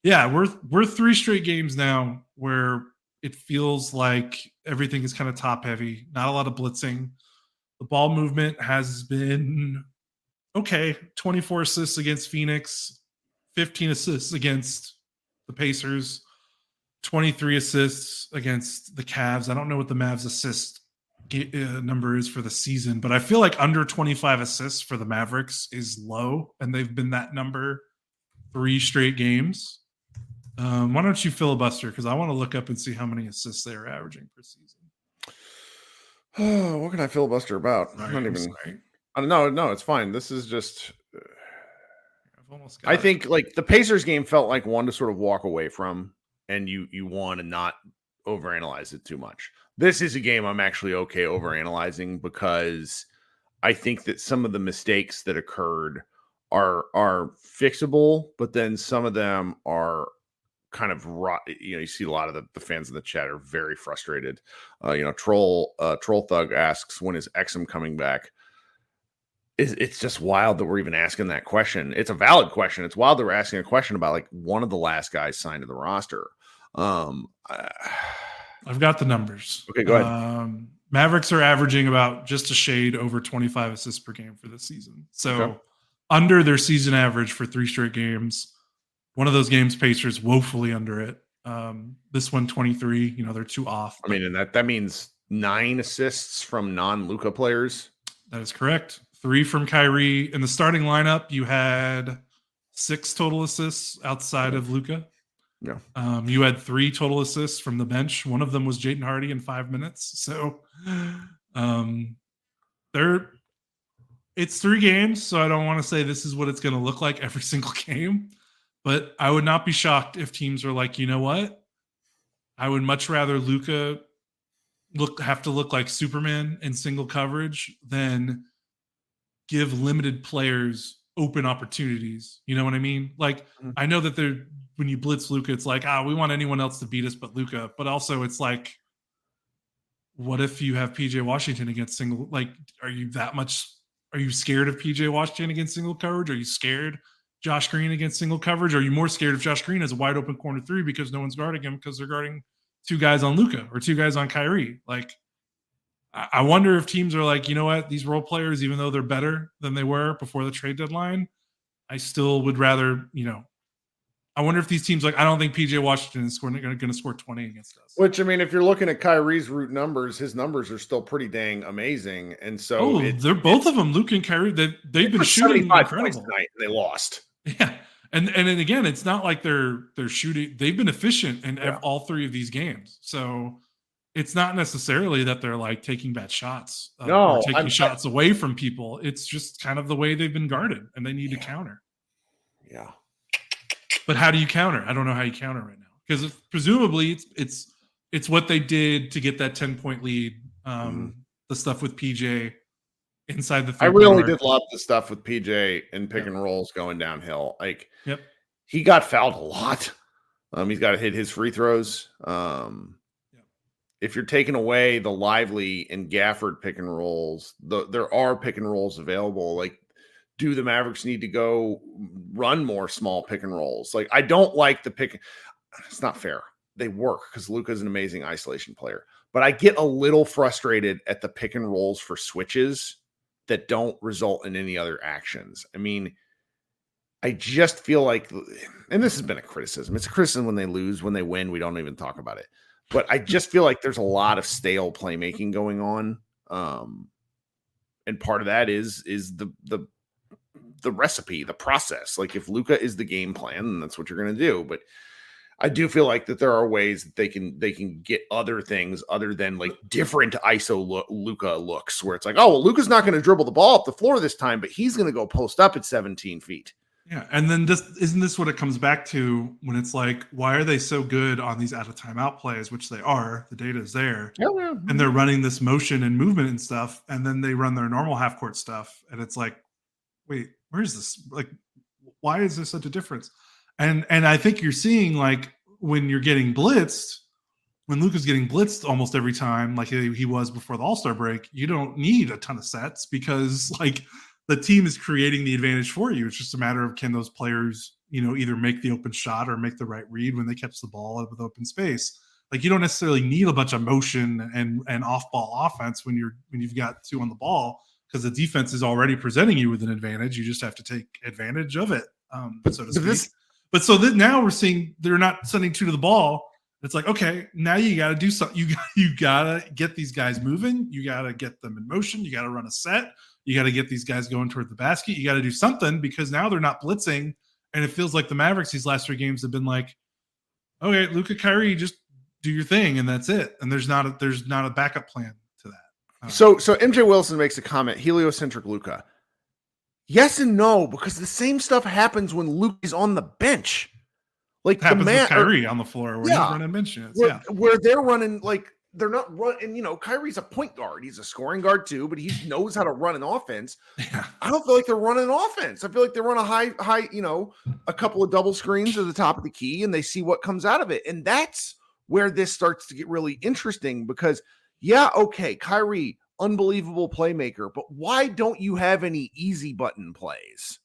yeah, we're 3 straight games now where it feels like everything is kind of top heavy. Not a lot of blitzing. The ball movement has been okay. 24 assists against Phoenix, 15 assists against the Pacers. 23 assists against the Cavs. I don't know what the Mavs assist number is for the season, but I feel like under 25 assists for the Mavericks is low, and they've been that number 3 straight games. Why don't you filibuster? Because I want to look up and see how many assists they are averaging per season. Oh, what can I filibuster about? Sorry, I'm not even. sorry. No, it's fine. This is just. I've almost got I think like the Pacers game felt like one to sort of walk away from, and you want to not overanalyze it too much. This is a game I'm actually okay overanalyzing because I think that some of the mistakes that occurred are fixable, but then some of them are kind of raw. You see a lot of the fans in the chat are very frustrated. Troll Thug asks, when is Exum coming back? It's just wild that we're even asking that question. It's a valid question. It's wild that we're asking a question about like one of the last guys signed to the roster. I've got the numbers. Okay, go ahead. Mavericks are averaging about just a shade over 25 assists per game for this season. So Okay. under their season average for 3 straight games. One of those games, Pacers woefully under it. This one, 23. They're 2 off. I mean, and that means 9 assists from non-Luka players. That is correct. 3 from Kyrie. In the starting lineup, you had 6 total assists outside of Luka. Yeah. You had 3 total assists from the bench. One of them was Jaden Hardy in 5 minutes. So it's 3 games, so I don't want to say this is what it's going to look like every single game. But I would not be shocked if teams are like, you know what? I would much rather Luka have to look like Superman in single coverage than give limited players open opportunities. You know what I mean? Like, I know that when you blitz Luka, it's like, we want anyone else to beat us but Luka. But also it's like, what if you have PJ Washington against single? Like, are you scared of PJ Washington against single coverage? Are you scared Josh Green against single coverage? Or are you more scared of Josh Green as a wide open corner 3 because no one's guarding him because they're guarding 2 guys on Luka or 2 guys on Kyrie? Like, I wonder if teams are like, you know what, these role players, even though they're better than they were before the trade deadline, I still would rather, I wonder if these teams I don't think PJ Washington is going to score 20 against us. Which, I mean, if you're looking at Kyrie's root numbers, his numbers are still pretty dang amazing. And so they're both of them, Luke and Kyrie, they've been shooting incredible tonight and they lost. Yeah. And then again, it's not like they're shooting. They've been efficient in all 3 of these games. So it's not necessarily that they're like taking bad shots or taking shots away from people. It's just kind of the way they've been guarded and they need to counter. Yeah. But how do you counter? I don't know how you counter right now because presumably it's what they did to get that 10-point lead. The stuff with PJ inside the 3. I really did love the stuff with PJ and pick and rolls going downhill. Like, he got fouled a lot. He's got to hit his free throws. If you're taking away the Lively and Gafford pick and rolls, there are pick and rolls available. Like, do the Mavericks need to go run more small pick and rolls? Like, I don't like the pick. It's not fair. They work because Luka's an amazing isolation player. But I get a little frustrated at the pick and rolls for switches that don't result in any other actions. I mean, I just feel like, and this has been a criticism. It's a criticism when they lose. When they win, we don't even talk about it. But I just feel like there's a lot of stale playmaking going on. And part of that is the recipe, the process. Like, if Luka is the game plan, then that's what you're going to do. But I do feel like that there are ways that they can get other things other than like different ISO Luka looks where it's like, oh, well, Luka's not going to dribble the ball up the floor this time, but he's going to go post up at 17 feet. Yeah. And then isn't this what it comes back to when it's like, why are they so good on these out of timeout plays, which they are, the data is there, and they're running this motion and movement and stuff. And then they run their normal half court stuff. And it's like, wait, where is this? Like, why is there such a difference? And I think you're seeing, like, when you're getting blitzed, when Luka's getting blitzed almost every time, like he was before the All-Star break, you don't need a ton of sets because, like, the team is creating the advantage for you. It's just a matter of, can those players, either make the open shot or make the right read when they catch the ball with open space. Like, you don't necessarily need a bunch of motion and off-ball offense when you've got 2 on the ball, because the defense is already presenting you with an advantage. You just have to take advantage of it, so to speak. But so that now we're seeing they're not sending 2 to the ball. It's like, okay, now you got to do something. You got to get these guys moving. You got to get them in motion. You got to run a set. You got to get these guys going toward the basket. You got to do something because now they're not blitzing. And it feels like the Mavericks these last 3 games have been like, okay, Luka, Kyrie, just do your thing. And that's it. And there's not a backup plan to that. So MJ Wilson makes a comment, heliocentric Luka. Yes and no, because the same stuff happens when Luke is on the bench. Like It happens the with Kyrie on the floor where he's running bench units. Where they're running, like they're not running. Kyrie's a point guard. He's a scoring guard too, but he knows how to run an offense. Yeah. I don't feel like they're running an offense. I feel like they run a high, a couple of double screens at the top of the key, and they see what comes out of it. And that's where this starts to get really interesting because, Kyrie, unbelievable playmaker, but why don't you have any easy button plays?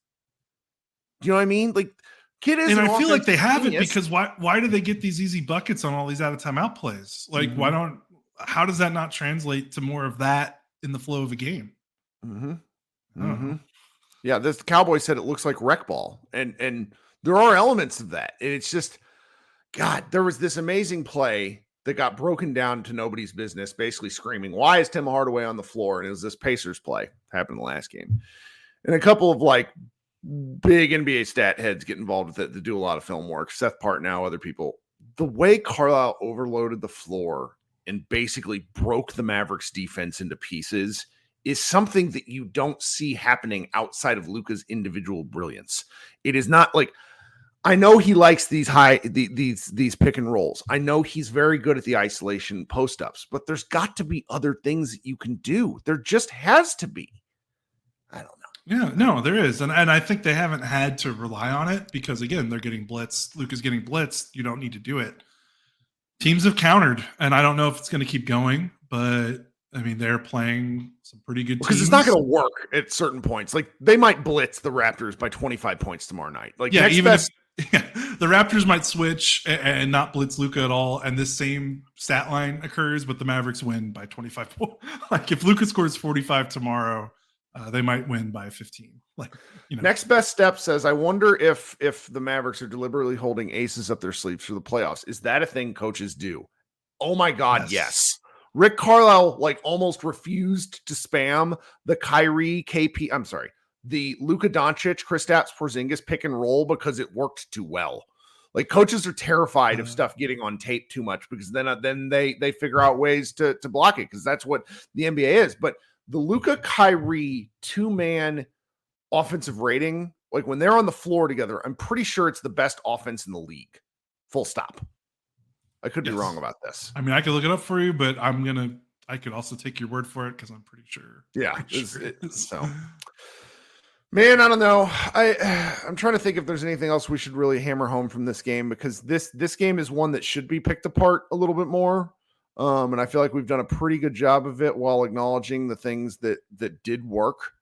Do you know what I mean? Like, kid is, and I feel like they have it because why do they get these easy buckets on all these out of timeout plays? Like, how does that not translate to more of that in the flow of a game? Yeah, this Cowboy said it looks like rec ball, and there are elements of that. And it's just, God, there was this amazing play that got broken down to nobody's business, basically screaming, "Why is Tim Hardaway on the floor?" And it was this Pacers play happened in the last game, and a couple of like big NBA stat heads get involved with it to do a lot of film work. Seth Partnow, other people. The way Carlisle overloaded the floor and basically broke the Mavericks defense into pieces is something that you don't see happening outside of Luka's individual brilliance. It is not like, I know he likes these these pick and rolls. I know he's very good at the isolation post ups, but there's got to be other things that you can do. There just has to be. I don't know. Yeah, no, there is. And I think they haven't had to rely on it because, again, they're getting blitzed. Luke is getting blitzed. You don't need to do it. Teams have countered, and I don't know if it's going to keep going, but, I mean, they're playing some pretty good teams. Because it's not going to work at certain points. Like, they might blitz the Raptors by 25 points tomorrow night. Like, yeah, the Raptors might switch and not blitz Luka at all, and this same stat line occurs, but the Mavericks win by 25 points. Like, if Luka scores 45 tomorrow, they might win by 15. Next best step says, I wonder if the Mavericks are deliberately holding aces up their sleeves for the playoffs. Is that a thing coaches do? Oh my God, yes. Rick Carlisle almost refused to spam the Kyrie the Luka Doncic, Kristaps Porzingis pick and roll because it worked too well. Like, coaches are terrified of stuff getting on tape too much because then they figure out ways to block it because that's what the NBA is. But the Luka Kyrie 2-man offensive rating, like when they're on the floor together, I'm pretty sure it's the best offense in the league. Full stop. I could be wrong about this. I mean, I could look it up for you, but I could also take your word for it because I'm pretty sure. Yeah. So, man, I don't know. I'm trying to think if there's anything else we should really hammer home from this game because this game is one that should be picked apart a little bit more. And I feel like we've done a pretty good job of it while acknowledging the things that did work.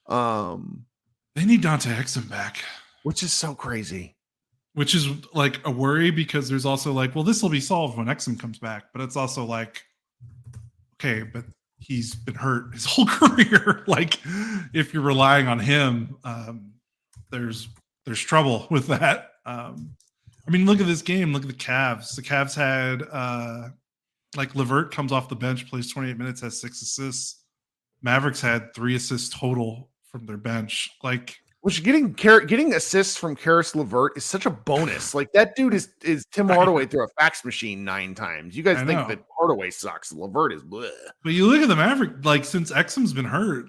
They need Dante Exum back, which is so crazy. Which is like a worry because there's also this will be solved when Exum comes back. But it's also okay, but he's been hurt his whole career. If you're relying on him, there's trouble with that. I mean, look at this game. Look at the Cavs. The Cavs had LeVert comes off the bench, plays 28 minutes, has 6 assists. Mavericks had 3 assists total from their bench. Which getting assists from Karis LeVert is such a bonus. Like, that dude is Tim Hardaway through a fax machine 9 times. You guys think that Hardaway sucks. LeVert is bleh. But you look at the Maverick, since Exum's been hurt,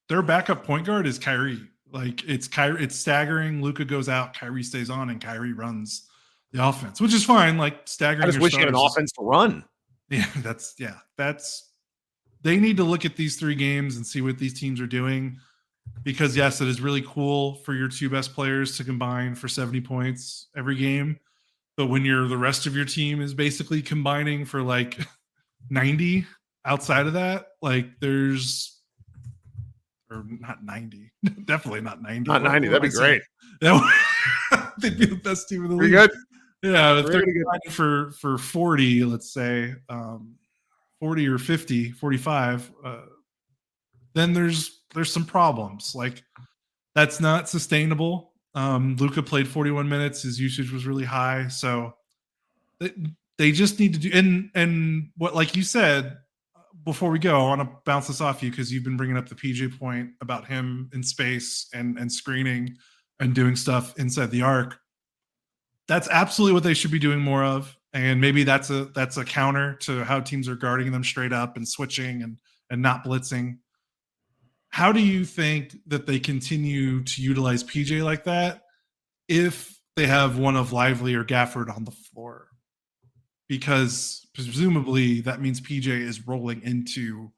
their backup point guard is Kyrie. It's staggering. Luka goes out, Kyrie stays on, and Kyrie runs the offense, which is fine. Staggering. I just wish you had an offense to run. Yeah, that's they need to look at these 3 games and see what these teams are doing. Because yes, it is really cool for your 2 best players to combine for 70 points every game. But when the rest of your team is basically combining for 90 outside of that, or not 90, definitely not 90. Not 90. That'd be great. They'd be the best team in the league. Good. Yeah, if they're good for 40, let's say 40 or 50, 45, then there's some problems. That's not sustainable. Luka played 41 minutes. His usage was really high. So they just need to do, and what, like you said, before we go, I want to bounce this off you because you've been bringing up the PJ point about him in space and screening and doing stuff inside the arc. That's absolutely what they should be doing more of. And maybe that's a counter to how teams are guarding them straight up and switching and not blitzing. how do you think that they continue to utilize PJ like that if they have one of Lively or Gafford on the floor? Because presumably that means PJ is rolling into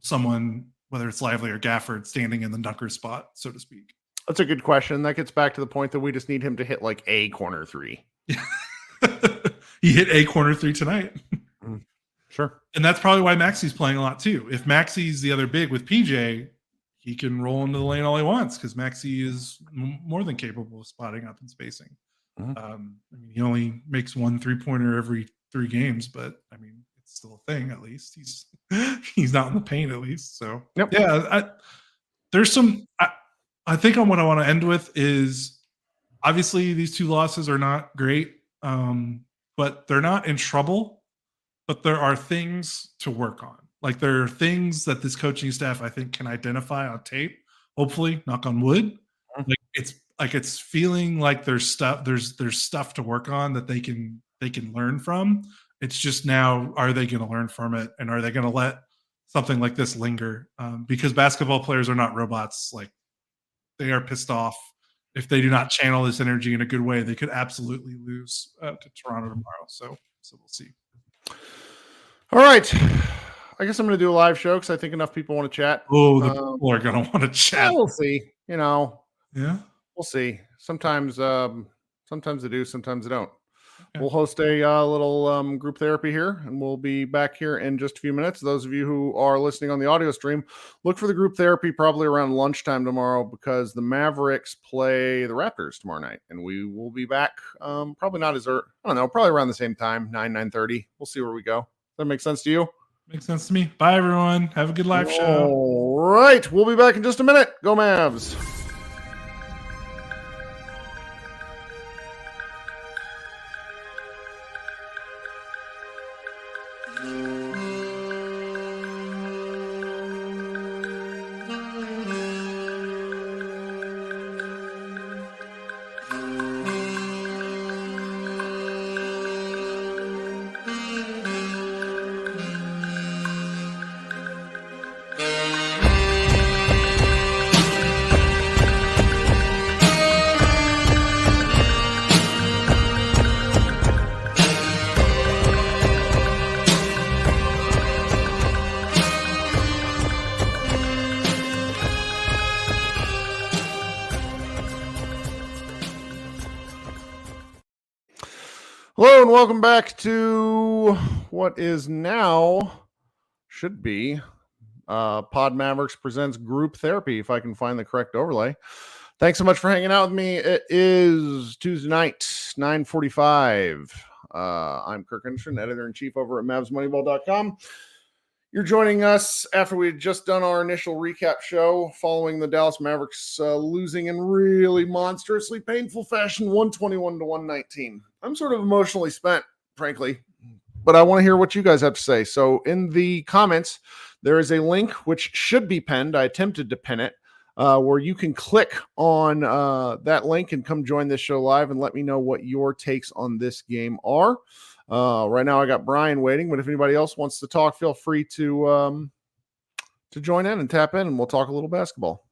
someone, whether it's Lively or Gafford, standing in the dunker spot, so to speak. That's a good question. That gets back to the point that we just need him to hit like a corner three. He hit a corner three tonight. Sure. And that's probably why Maxi's playing a lot too. If Maxi's the other big with PJ, he can roll into the lane all he wants because Maxi is more than capable of spotting up and spacing. He only makes 1 3-pointer every 3 games, but I mean, it's still a thing. At least he's not in the paint at least. So yeah, there's some. I think on what I want to end with is obviously these 2 losses are not great, but they're not in trouble. But there are things to work on. Like there are things that this coaching staff, I think, can identify on tape. Hopefully, knock on wood. It's feeling like there's stuff to work on that they can learn from. It's just now, are they going to learn from it, and are they going to let something like this linger? Because basketball players are not robots. Like they are pissed off. If they do not channel this energy in a good way, they could absolutely lose to Toronto tomorrow. So we'll see. All right. I guess I'm going to do a live show because I think enough people want to chat. Oh, the people are going to want to chat. We'll see. Yeah, we'll see. Sometimes they do, sometimes they don't. Okay. We'll host a little group therapy here, and we'll be back here in just a few minutes. Those of you who are listening on the audio stream, look for the group therapy probably around lunchtime tomorrow because the Mavericks play the Raptors tomorrow night, and we will be back probably not as early. I don't know, probably around the same time, 9:30. We'll see where we go. Does that make sense to you? Makes sense to me. Bye, everyone. Have a good live show. All right. We'll be back in just a minute. Go Mavs. Hello and welcome back to what is now, should be, Pod Mavericks presents Group Therapy, if I can find the correct overlay. Thanks so much for hanging out with me. It is Tuesday night, 9:45. I'm Kirk and Josh, editor-in-chief over at MavsMoneyball.com. You're joining us after we had just done our initial recap show following the Dallas Mavericks losing in really monstrously painful fashion, 121-119. I'm sort of emotionally spent, frankly, but I want to hear what you guys have to say. So in the comments, there is a link which should be pinned. I attempted to pin it, where you can click on that link and come join this show live and let me know what your takes on this game are. Right now I got Brian waiting, but if anybody else wants to talk, feel free to join in and tap in, and we'll talk a little basketball.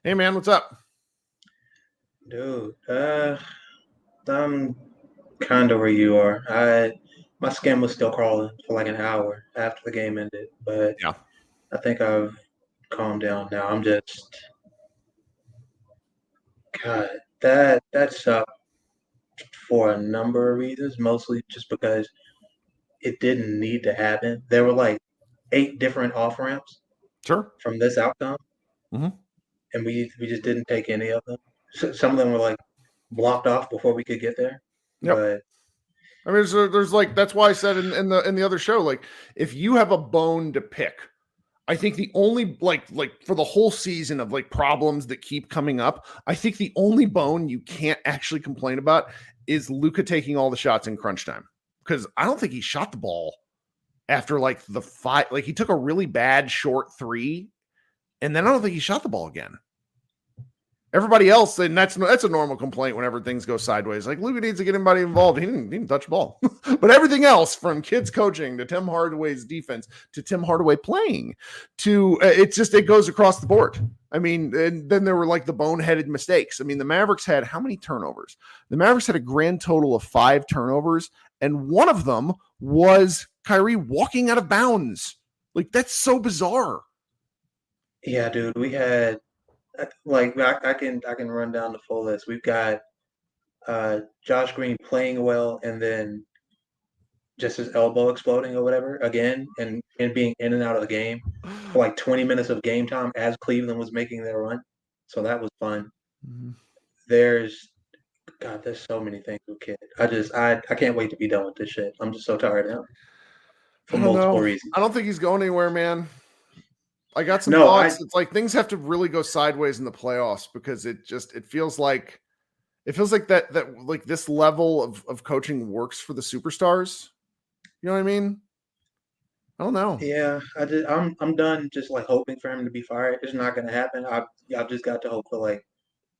Hey man, what's up? Dude, I'm kind of where you are. My skin was still crawling for like an hour after the game ended, but yeah, I think I've calmed down now. I'm just, God, that sucked for a number of reasons, mostly just because it didn't need to happen. There were like 8 different off ramps from this outcome, and we just didn't take any of them. Some of them were like blocked off before we could get there. Yep. But I mean, there's like, that's why I said in the other show, like if you have a bone to pick, I think the only like for the whole season of like problems that keep coming up, I think the only bone you can't actually complain about is Luka taking all the shots in crunch time, because I don't think he shot the ball after like the 5. Like he took a really bad short 3, and then I don't think he shot the ball again. Everybody else, and that's a normal complaint whenever things go sideways. Like Luka needs to get anybody involved. He didn't touch the ball, but everything else, from kids coaching to Tim Hardaway's defense to Tim Hardaway playing, to it goes across the board. I mean, and then there were like the boneheaded mistakes. I mean, the Mavericks had how many turnovers? The Mavericks had a grand total of 5 turnovers, and one of them was Kyrie walking out of bounds. Like, that's so bizarre. Yeah, dude, we had I can run down the full list. We've got Josh Green playing well, and then just his elbow exploding or whatever again, and being in and out of the game for like 20 minutes of game time as Cleveland was making their run. So that was fun. Mm-hmm. There's so many things with Kid. I can't wait to be done with this shit. I'm just so tired of him for multiple reasons. I don't think he's going anywhere, man. I got some thoughts. It's like things have to really go sideways in the playoffs, because it feels like that like this level of coaching works for the superstars. You know what I mean? I don't know. Yeah, I'm done just like hoping for him to be fired. It's not going to happen. I've just got to hope for like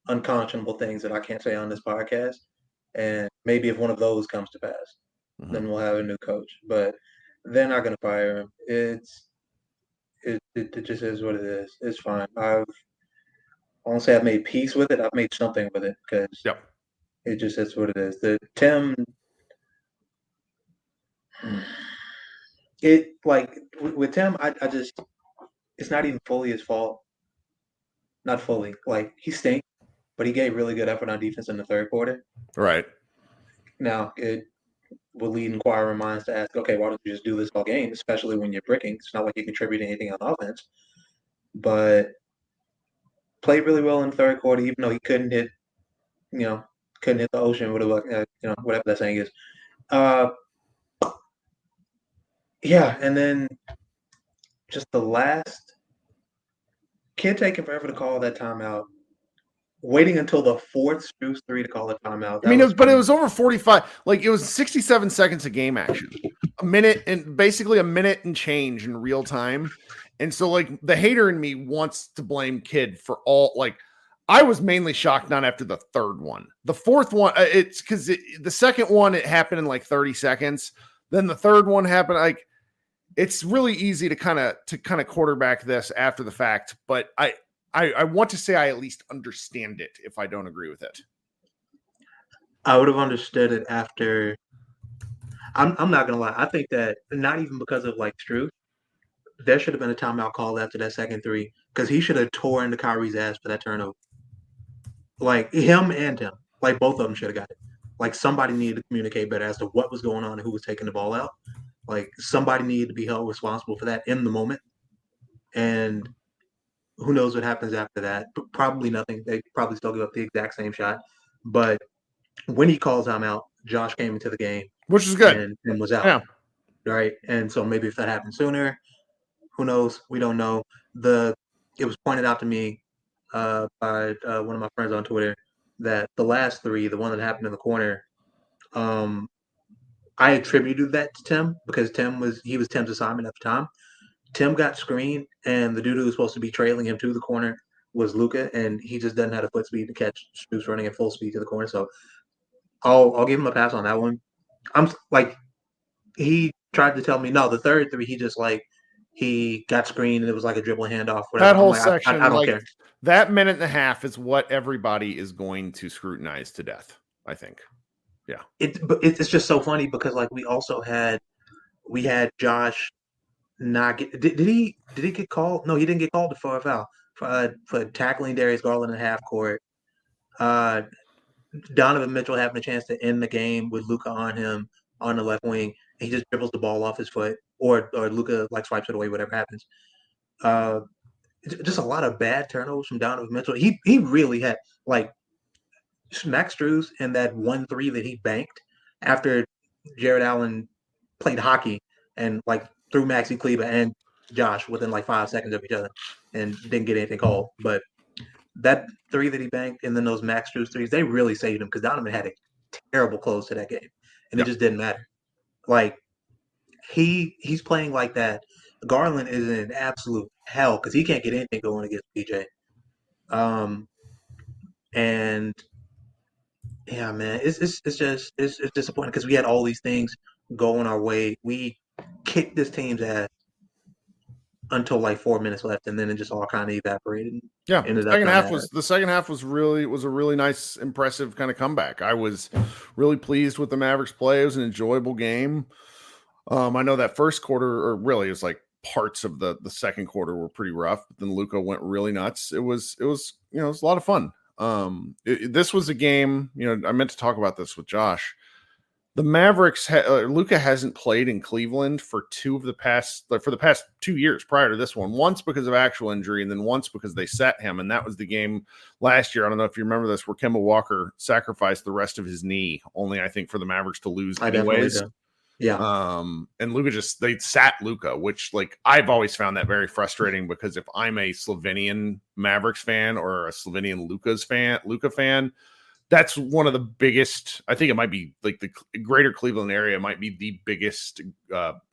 unconscionable things that I can't say on this podcast, and maybe if one of those comes to pass, then we'll have a new coach. But they're not going to fire him. It just is what it is. It's fine. I won't say I've made peace with it. I've made something with it, because it just is what it is. The Tim, it like with Tim, I just, it's not even fully his fault. Not fully. Like, he stinks, but he gave really good effort on defense in the third quarter. Right. Now, it will lead inquiring minds to ask, okay, why don't you just do this all game, especially when you're bricking? It's not like you contribute anything on offense. But played really well in the third quarter, even though he couldn't hit the ocean, whatever that saying is. Yeah, and then just the last kid taking forever to call that timeout, waiting until the fourth Strus 3 to call a timeout. But it was over 45. Like, it was 67 seconds of game action, basically a minute and change in real time. And so, like, the hater in me wants to blame Kid for all. Like, I was mainly shocked not after the third one. The fourth one, it's because the second one, it happened in like 30 seconds. Then the third one happened. Like, it's really easy to kind of quarterback this after the fact. But I want to say I at least understand it if I don't agree with it. I would have understood it after. I'm not gonna lie. I think that not even because of like Strus, there should have been a timeout call after that second 3, because he should have tore into Kyrie's ass for that turnover. Like, him and him, like both of them should have got it. Like, somebody needed to communicate better as to what was going on and who was taking the ball out. Like, somebody needed to be held responsible for that in the moment. And who knows what happens after that? Probably nothing. They probably still give up the exact same shot. But when he calls them out, Josh came into the game, which is good, and was out. Yeah. Right. And so maybe if that happened sooner, who knows? We don't know. It was pointed out to me by one of my friends on Twitter that the last 3, the one that happened in the corner, I attributed that to Tim, because he was Tim's assignment at the time. Tim got screened, and the dude who was supposed to be trailing him to the corner was Luka, and he just doesn't have the foot speed to catch Strus running at full speed to the corner. So I'll give him a pass on that one. I'm like, he tried to tell me, no, the third 3, he got screened and it was like a dribbling handoff. Whatever. That whole section, I don't care. That minute and a half is what everybody is going to scrutinize to death, I think. Yeah. It's just so funny, because like we had Josh not get. Did he get called? No, he didn't get called for a foul for tackling Darius Garland in half court. Donovan Mitchell having a chance to end the game with Luka on him on the left wing, and he just dribbles the ball off his foot, or Luka like swipes it away, whatever happens. Just a lot of bad turnovers from Donovan Mitchell. He really had, like, Max Strus and that 1-3 that he banked after Jared Allen played hockey and like threw Maxi Kleber and Josh within like 5 seconds of each other and didn't get anything called. But that 3 that he banked and then those Max Strus 3s, they really saved him, because Donovan had a terrible close to that game, and it just didn't matter. Like, he's playing like that. Garland is in absolute hell because he can't get anything going against PJ. And yeah, man, it's just disappointing because we had all these things going our way. We kicked this team's ass until like 4 minutes left, and then it just all kind of evaporated. Yeah, Ended up not mattering. the second half was a really nice, impressive kind of comeback. I was really pleased with the Mavericks play. It was an enjoyable game. I know that first quarter, or really, it was like parts of the second quarter were pretty rough. But then Luka went really nuts. It was it was a lot of fun. This was a game. I meant to talk about this with Josh. The Mavericks, Luka hasn't played in Cleveland for the past 2 years prior to this one. Once because of actual injury, and then once because they sat him, and that was the game last year. I don't know if you remember this, where Kemba Walker sacrificed the rest of his knee, only I think for the Mavericks to lose anyways. Yeah. And Luka they sat Luka, which like I've always found that very frustrating, because if I'm a Slovenian Mavericks fan or a Slovenian Luka fan, that's one of the biggest. I think it might be like the greater Cleveland area might be the biggest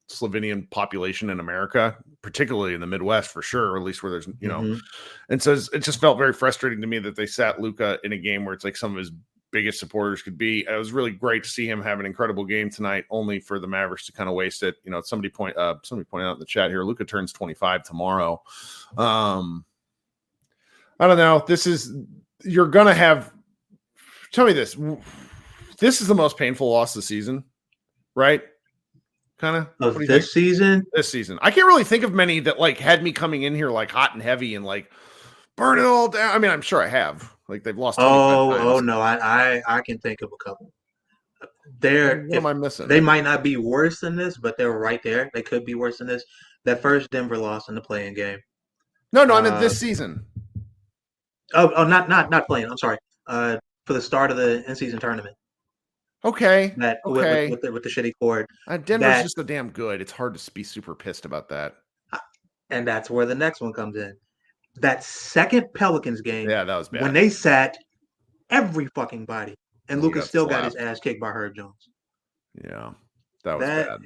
Slovenian population in America, particularly in the Midwest for sure, or at least where there's, and so it just felt very frustrating to me that they sat Luka in a game where it's like some of his biggest supporters could be. It was really great to see him have an incredible game tonight, only for the Mavericks to kind of waste it. Somebody pointed out in the chat here, Luka turns 25 tomorrow. I don't know. You're going to have, tell me this is the most painful loss of the season, right? Kind of this season? This season. I can't really think of many that like had me coming in here like hot and heavy and like burn it all down. I mean, I'm sure I have. Like they've lost. Oh no, I can think of a couple. What am I missing? They might not be worse than this, but they're right there. They could be worse than this. That first Denver loss in the play-in game. No, I meant this season. Not playing. I'm sorry. For the start of the in-season tournament. Okay. With the shitty cord. Denver's just so damn good. It's hard to be super pissed about that. And that's where the next one comes in. That second Pelicans game. Yeah, that was bad. When they sat every fucking body, and Luka still got his ass kicked by Herb Jones. Yeah, that was bad.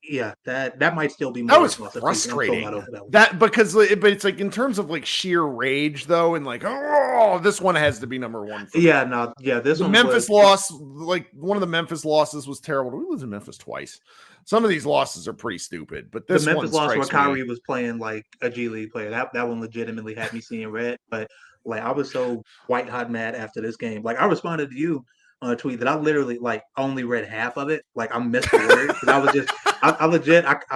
Yeah, that might still be more. That was frustrating. But it's like in terms of like sheer rage though, and like this one has to be number one. This one. Memphis loss, like one of the Memphis losses was terrible. We lose in Memphis twice. Some of these losses are pretty stupid, but this the Memphis loss where Kyrie was playing like a G League player, that one legitimately had me seeing red. But like I was so white hot mad after this game. Like I responded to you on a tweet that I literally like only read half of it. Like I missed the word because I was just I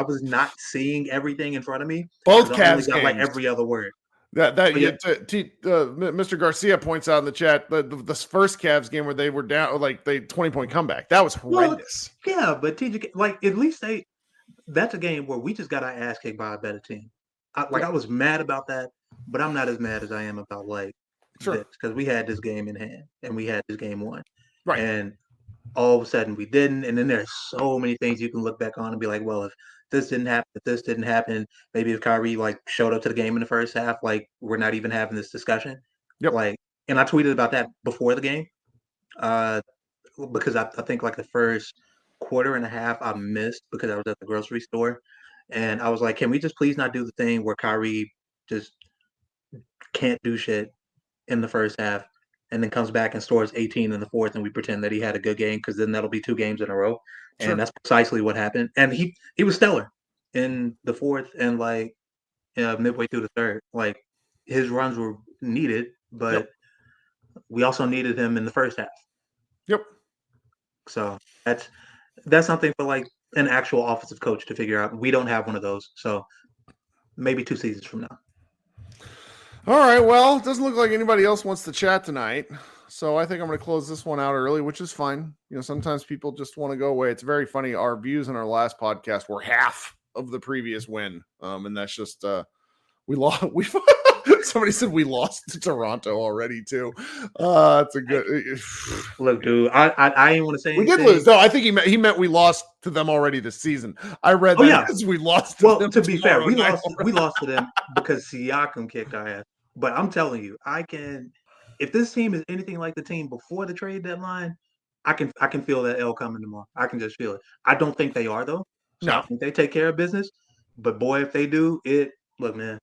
was not seeing everything in front of me. Both Cavs got like every other word. Mr. Garcia points out in the chat the first Cavs game where they were down like they 20-point comeback. That was horrendous. Well, yeah, but TJ, like at least that's a game where we just got our ass kicked by a better team. I was mad about that, but I'm not as mad as I am about like this because we had this game in hand and we had this game won. Right. And all of a sudden we didn't. And then there's so many things you can look back on and be like, well, if this didn't happen, maybe if Kyrie like showed up to the game in the first half, like we're not even having this discussion. Yep. Like, and I tweeted about that before the game. Because I think like the first quarter and a half I missed because I was at the grocery store. And I was like, can we just please not do the thing where Kyrie just can't do shit in the first half and then comes back and scores 18 in the fourth and we pretend that he had a good game because then that'll be 2 games in a row. Sure. And that's precisely what happened. And he was stellar in the fourth and like midway through the third. Like his runs were needed, but we also needed him in the first half. Yep. So that's something for like an actual offensive coach to figure out. We don't have one of those. So maybe 2 seasons from now. All right. Well, it doesn't look like anybody else wants to chat tonight. So I think I'm going to close this one out early, which is fine. Sometimes people just want to go away. It's very funny. Our views in our last podcast were half of the previous win. And that's just, we lost. Somebody said we lost to Toronto already too. It's a good look, dude. I didn't want to say we did lose. No, I think he meant we lost to them already this season. I read that as we lost. To be fair, we lost to them because Siakam kicked our ass. But I'm telling you, if this team is anything like the team before the trade deadline, I can feel that L coming tomorrow. I can just feel it. I don't think they are though. So no, I think they take care of business. But boy, if they do, look, man.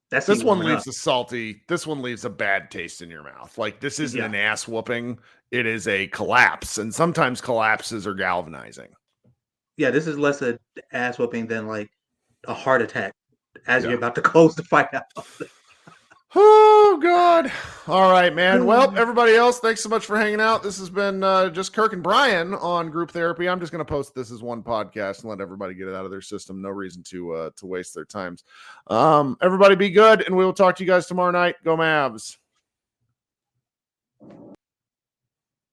This one leaves a salty. This one leaves a bad taste in your mouth. Like, this isn't an ass whooping. It is a collapse, and sometimes collapses are galvanizing. Yeah, this is less an ass whooping than like a heart attack as you're about to close the fight out. Oh, God. All right, man. Well, everybody else, thanks so much for hanging out. This has been just Kirk and Brian on Group Therapy. I'm just going to post this as one podcast and let everybody get it out of their system. No reason to waste their times. Everybody be good, and we will talk to you guys tomorrow night. Go Mavs.